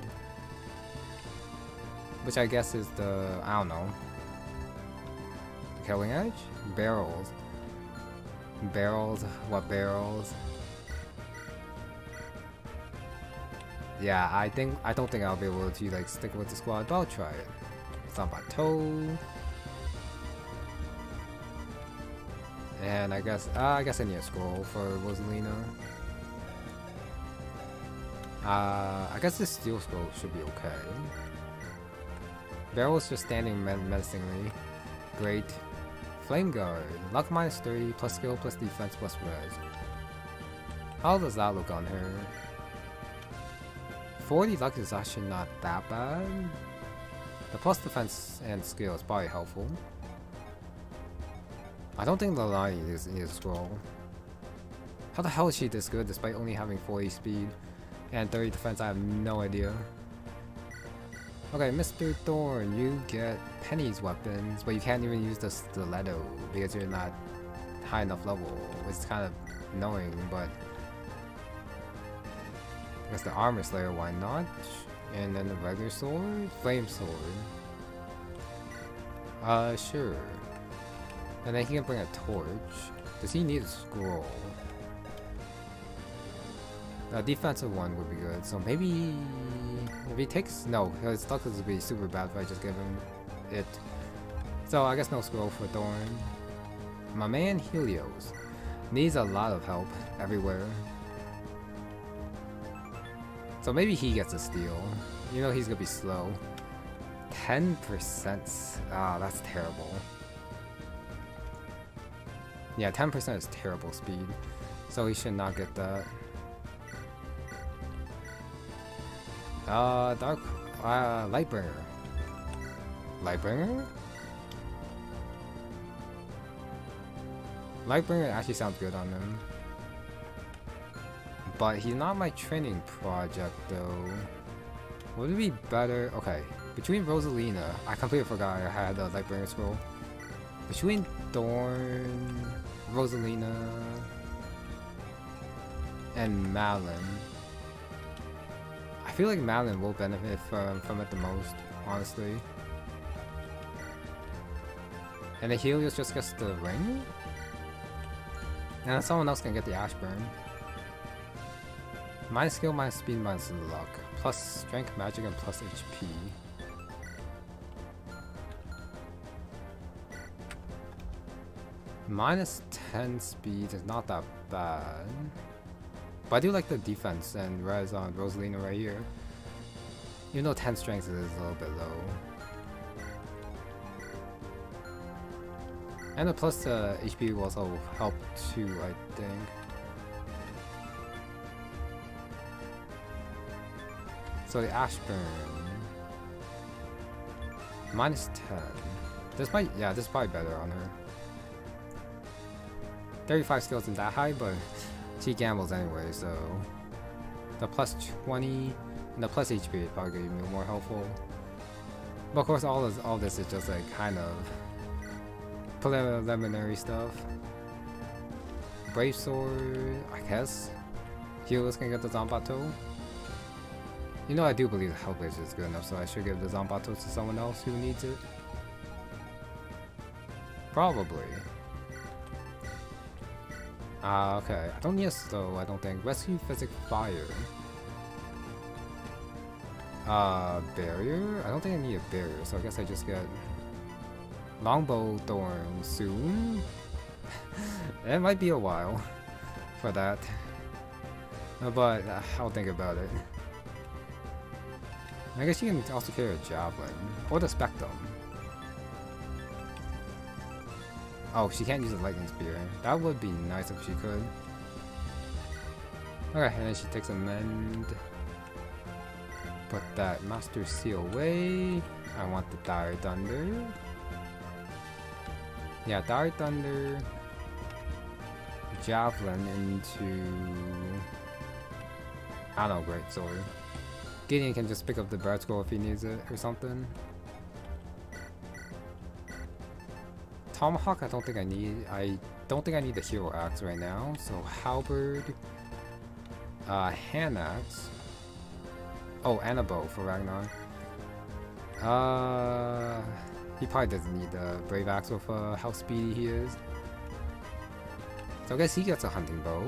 Which I guess is the, I don't know. Killing Edge? Barrels. Barrels? What barrels? Yeah, I don't think I'll be able to like stick with the squad, but I'll try it. It's not about toe. And I guess I need a scroll for Rosalina. I guess this steel scroll should be okay. Barrel's just standing menacingly. Great. Flame Guard. Luck -30, plus skill, plus defense, plus res. How does that look on her? 40 luck is actually not that bad. The plus defense and skill is probably helpful. I don't think Nalani needs a scroll. How the hell is she this good despite only having 40 speed and 30 defense? I have no idea. Okay, Mr. Thorne, you get Penny's weapons, but you can't even use the stiletto because you're not high enough level, which is kind of annoying, but I guess the Armor Slayer, why not? And then the regular sword? Flame sword. Sure. And then he can bring a torch. Does he need a scroll? A defensive one would be good, so maybe if he takes his luck would be super bad if I just give him it. So I guess no scroll for Thorne. My man Helios needs a lot of help everywhere. So maybe he gets a steal. You know he's gonna be slow. 10%. Ah, that's terrible. Yeah, 10% is terrible speed. So he should not get that. Lightbringer. Lightbringer? Lightbringer actually sounds good on him. But he's not my training project though. Would it be better? Okay, between Rosalina, I completely forgot I had the Lightbringer scroll. Between Thorne, Rosalina, and Madeline, I feel like Madeline will benefit from it the most, honestly. And the Helios just gets the ring? And then someone else can get the Ashburn. Minus skill, minus speed, minus luck. Plus strength, magic, and plus HP. Minus 10 speed is not that bad. But I do like the defense and res on Rosalina right here. Even though 10 strength is a little bit low. And the plus HP will also help too, I think. So the Ashburn. Minus 10. This is probably better on her. 35 skill isn't that high, but she gambles anyway, so the plus 20 and the plus HP is probably going to be more helpful. But of course, all this is just like kind of preliminary stuff. Brave Sword, I guess. Helios can get the Zanbato. You know, I do believe the Hellblazer is good enough, so I should give the Zanbato to someone else who needs it. Probably. Okay. I don't need a slow, I don't think. Rescue Physic Fire. Barrier? I don't think I need a barrier, so I guess I just get Longbow Thorn soon. It might be a while for that. But I'll think about it. I guess you can also carry a Javelin. Or the Spectrum. Oh, she can't use a Lightning Spear. That would be nice if she could. Okay, and then she takes a Mend. Put that Master Seal away. I want the Dire Thunder. Yeah, Dire Thunder. Javelin into... I don't know, Great Sword. Gideon can just pick up the Bird Scroll if he needs it or something. Tomahawk, I don't think I need. I don't think I need the Hero Axe right now. So Halberd, Hand Axe. Oh, and a bow for Ragnar. He probably doesn't need the Brave Axe with how speedy he is. So I guess he gets a hunting bow,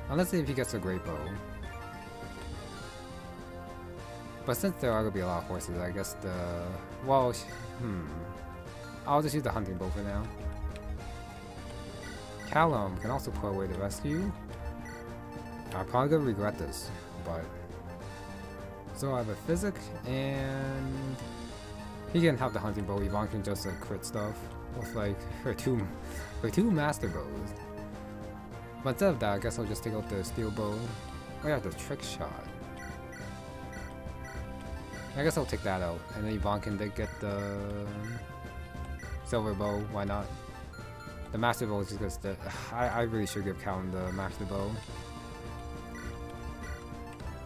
unless if he gets a great bow. But since there are gonna be a lot of horses, I guess I'll just use the hunting bow for now. Callum can also put away the rescue. I'm probably gonna regret this, but... So I have a Physic, and... He can have the hunting bow, Yvonne can just crit stuff. with like her two master bows. But instead of that, I guess I'll just take out the steel bow. Oh yeah, the trick shot. I guess I'll take that out, and then Yvonne can get the silver bow. Why not? The master bow is just because I really should give Callan the master bow.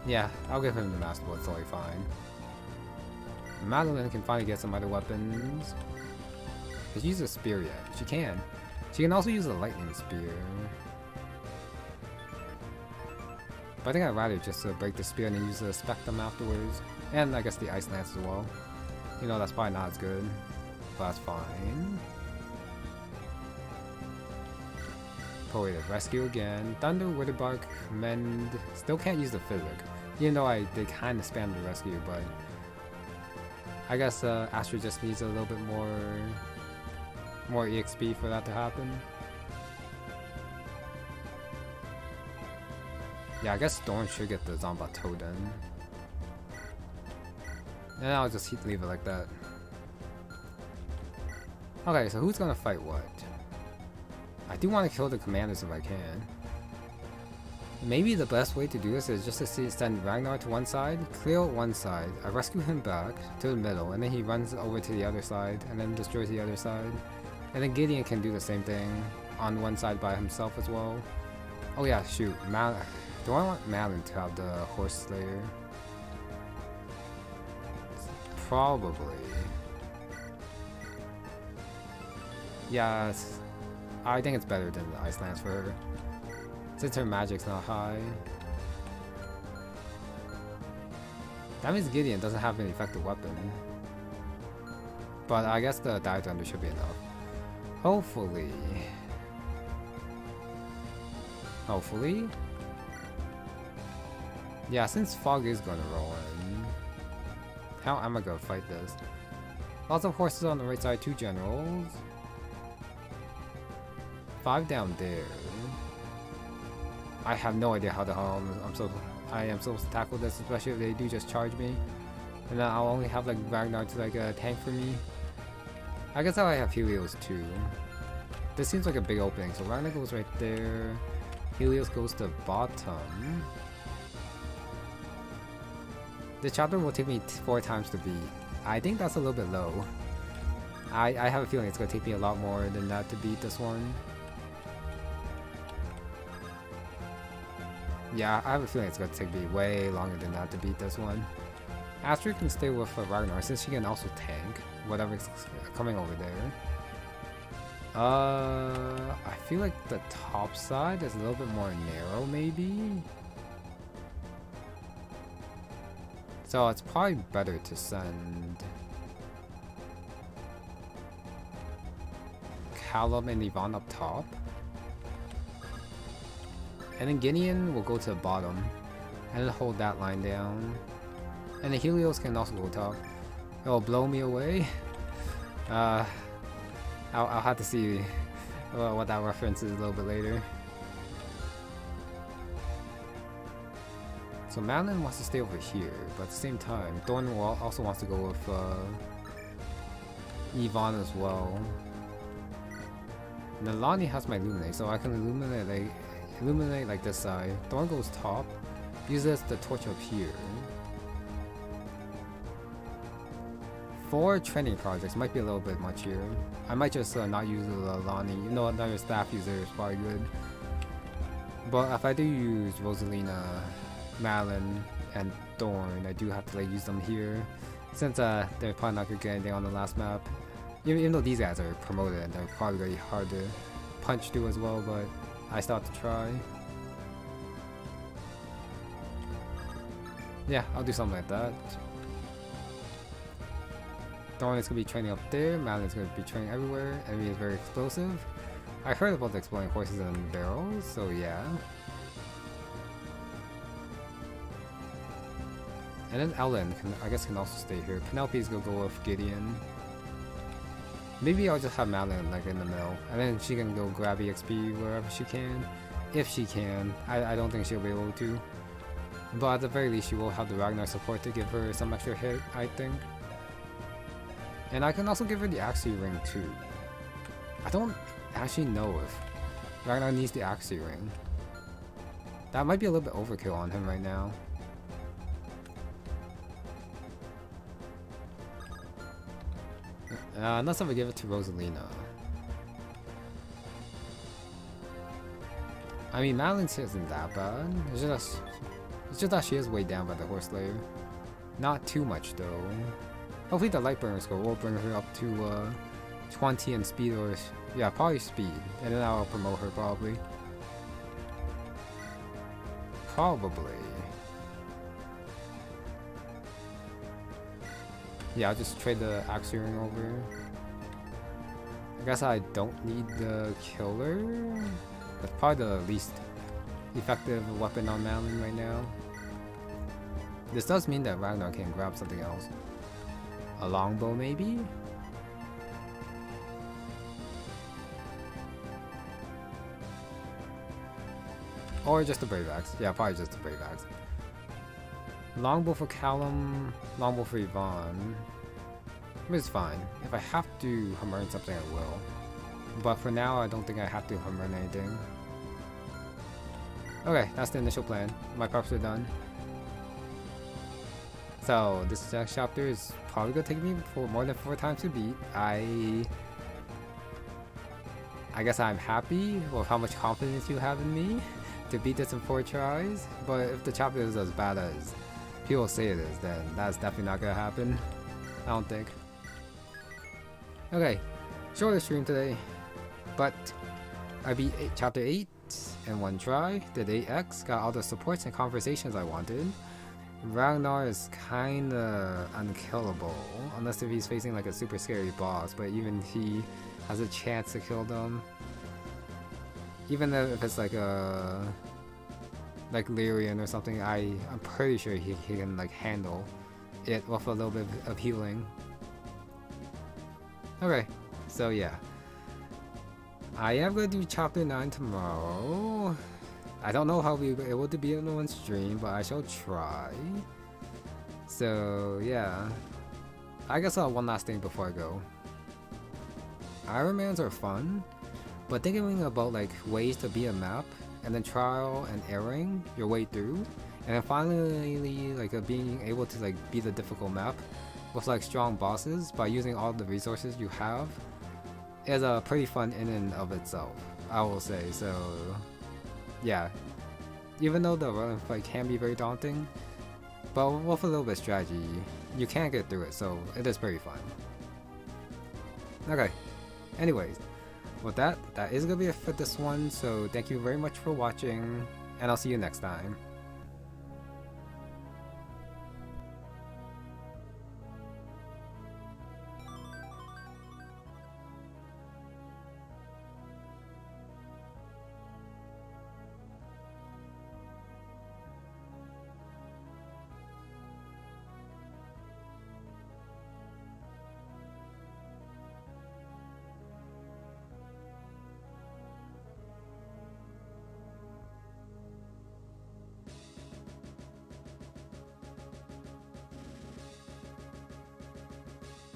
Yeah, I'll give him the master bow. It's totally fine. Madeline can finally get some other weapons. Does she use a spear yet? She can. She can also use a lightning spear. But I think I'd rather just break the spear and then use the spectrum afterwards. And I guess the ice lance as well. You know, that's probably not as good. But that's fine. Poetic rescue again. Thunder, Witherbark, Mend. Still can't use the physic. Even though they kind of spammed the rescue, but I guess Astrid just needs a little bit more EXP for that to happen. Yeah, I guess Thorne should get the Zanbato then. And I'll just leave it like that. Okay, so who's gonna fight what? I do want to kill the commanders if I can. Maybe the best way to do this is just to send Ragnar to one side, clear out one side, I rescue him back to the middle, and then he runs over to the other side, and then destroys the other side. And then Gideon can do the same thing on one side by himself as well. Oh yeah, shoot. Do I want Malin to have the Horse Slayer? Probably. Yeah, I think it's better than the Ice Lance for her, since her magic's not high. That means Gideon doesn't have an effective weapon. But I guess the Dire Thunder should be enough. Hopefully. Hopefully? Yeah, since Fog is gonna roll in, how am I gonna fight this? Lots of horses on the right side, 2 generals. 5 down there. I have no idea how the hell I am supposed to tackle this, especially if they do just charge me. And then I'll only have like Ragnar to like tank for me. I guess I have Helios too. This seems like a big opening, so Ragnar goes right there. Helios goes to bottom. This chapter will take me 4 times to beat. I think that's a little bit low. I have a feeling it's gonna take me a lot more than that to beat this one. Yeah, I have a feeling it's gonna take me way longer than that to beat this one. Astrid can stay with Ragnar since she can also tank whatever's coming over there. I feel like the top side is a little bit more narrow maybe? So it's probably better to send Callum and Yvonne up top. And then Gideon will go to the bottom and then hold that line down. And the Helios can also go top. It will blow me away. I'll have to see what that reference is a little bit later. So Madeline wants to stay over here, but at the same time, Thorne also wants to go with Yvonne as well. Nalani has my illuminate, so I can illuminate like this side. Thorne goes top, uses the torch up here. 4 training projects might be a little bit much here. I might just not use the Nalani. You know, another staff user is probably good. But if I do use Rosalina, Malin, and Thorne, I do have to like use them here, since they're probably not gonna get anything on the last map. Even though these guys are promoted and they're probably really hard to punch through as well, but I still have to try. Yeah, I'll do something like that. Thorne is gonna be training up there, Malin is gonna be training everywhere, enemy is very explosive. I heard about the exploding horses and barrels, so yeah. And then Ellen I guess can also stay here. Penelope's gonna go with Gideon. Maybe I'll just have Madeline like in the middle, and then she can go grab EXP wherever she can, if she can. I don't think she'll be able to, but at the very least she will have the Ragnar support to give her some extra hit, I think. And I can also give her the Axie ring too. I don't actually know if Ragnar needs the Axe Ring. That might be a little bit overkill on him right now. Unless I would give it to Rosalina. I mean, Madeline's isn't that bad. It's just that she is weighed down by the Horse Slayer. Not too much though. Hopefully the Lightburner score will bring her up to 20 in speed, or yeah, probably speed, and then I'll promote her probably. Yeah, I'll just trade the Axe Ring over. I guess I don't need the killer. That's probably the least effective weapon on Madeline right now. This does mean that Ragnar can grab something else. A longbow maybe? Or just a Brave Axe. Yeah, probably just a Brave Axe. Longbow for Callum, longbow for Yvonne. It's fine. If I have to hammer something, I will. But for now, I don't think I have to hammer anything. Okay, that's the initial plan. My preps are done. So this next chapter is probably gonna take me for more than 4 times to beat. I guess I'm happy with how much confidence you have in me to beat this in 4 tries. But if the chapter is as bad as people say it is, then that's definitely not gonna happen. I don't think. Okay, shorter stream today, but I beat chapter 8 in 1 try, did 8x, got all the supports and conversations I wanted. Ragnar is kinda unkillable, unless if he's facing like a super scary boss, but even he has a chance to kill them. Even if it's like a Lyrian or something, I'm pretty sure he can like handle it with a little bit of healing. Okay, so yeah. I am going to do chapter 9 tomorrow. I don't know how we'll be able to be in one stream, but I shall try. So yeah. I guess I'll have one last thing before I go. Ironmans are fun, but thinking about like ways to beat a map and then trial and erroring your way through, and then finally like being able to like beat a difficult map with like strong bosses by using all the resources you have is pretty fun in and of itself, I will say. So yeah, even though the run fight can be very daunting, but with a little bit of strategy, you can get through it, so it is pretty fun. Okay, anyways, with that is gonna be it for this one, so thank you very much for watching, and I'll see you next time.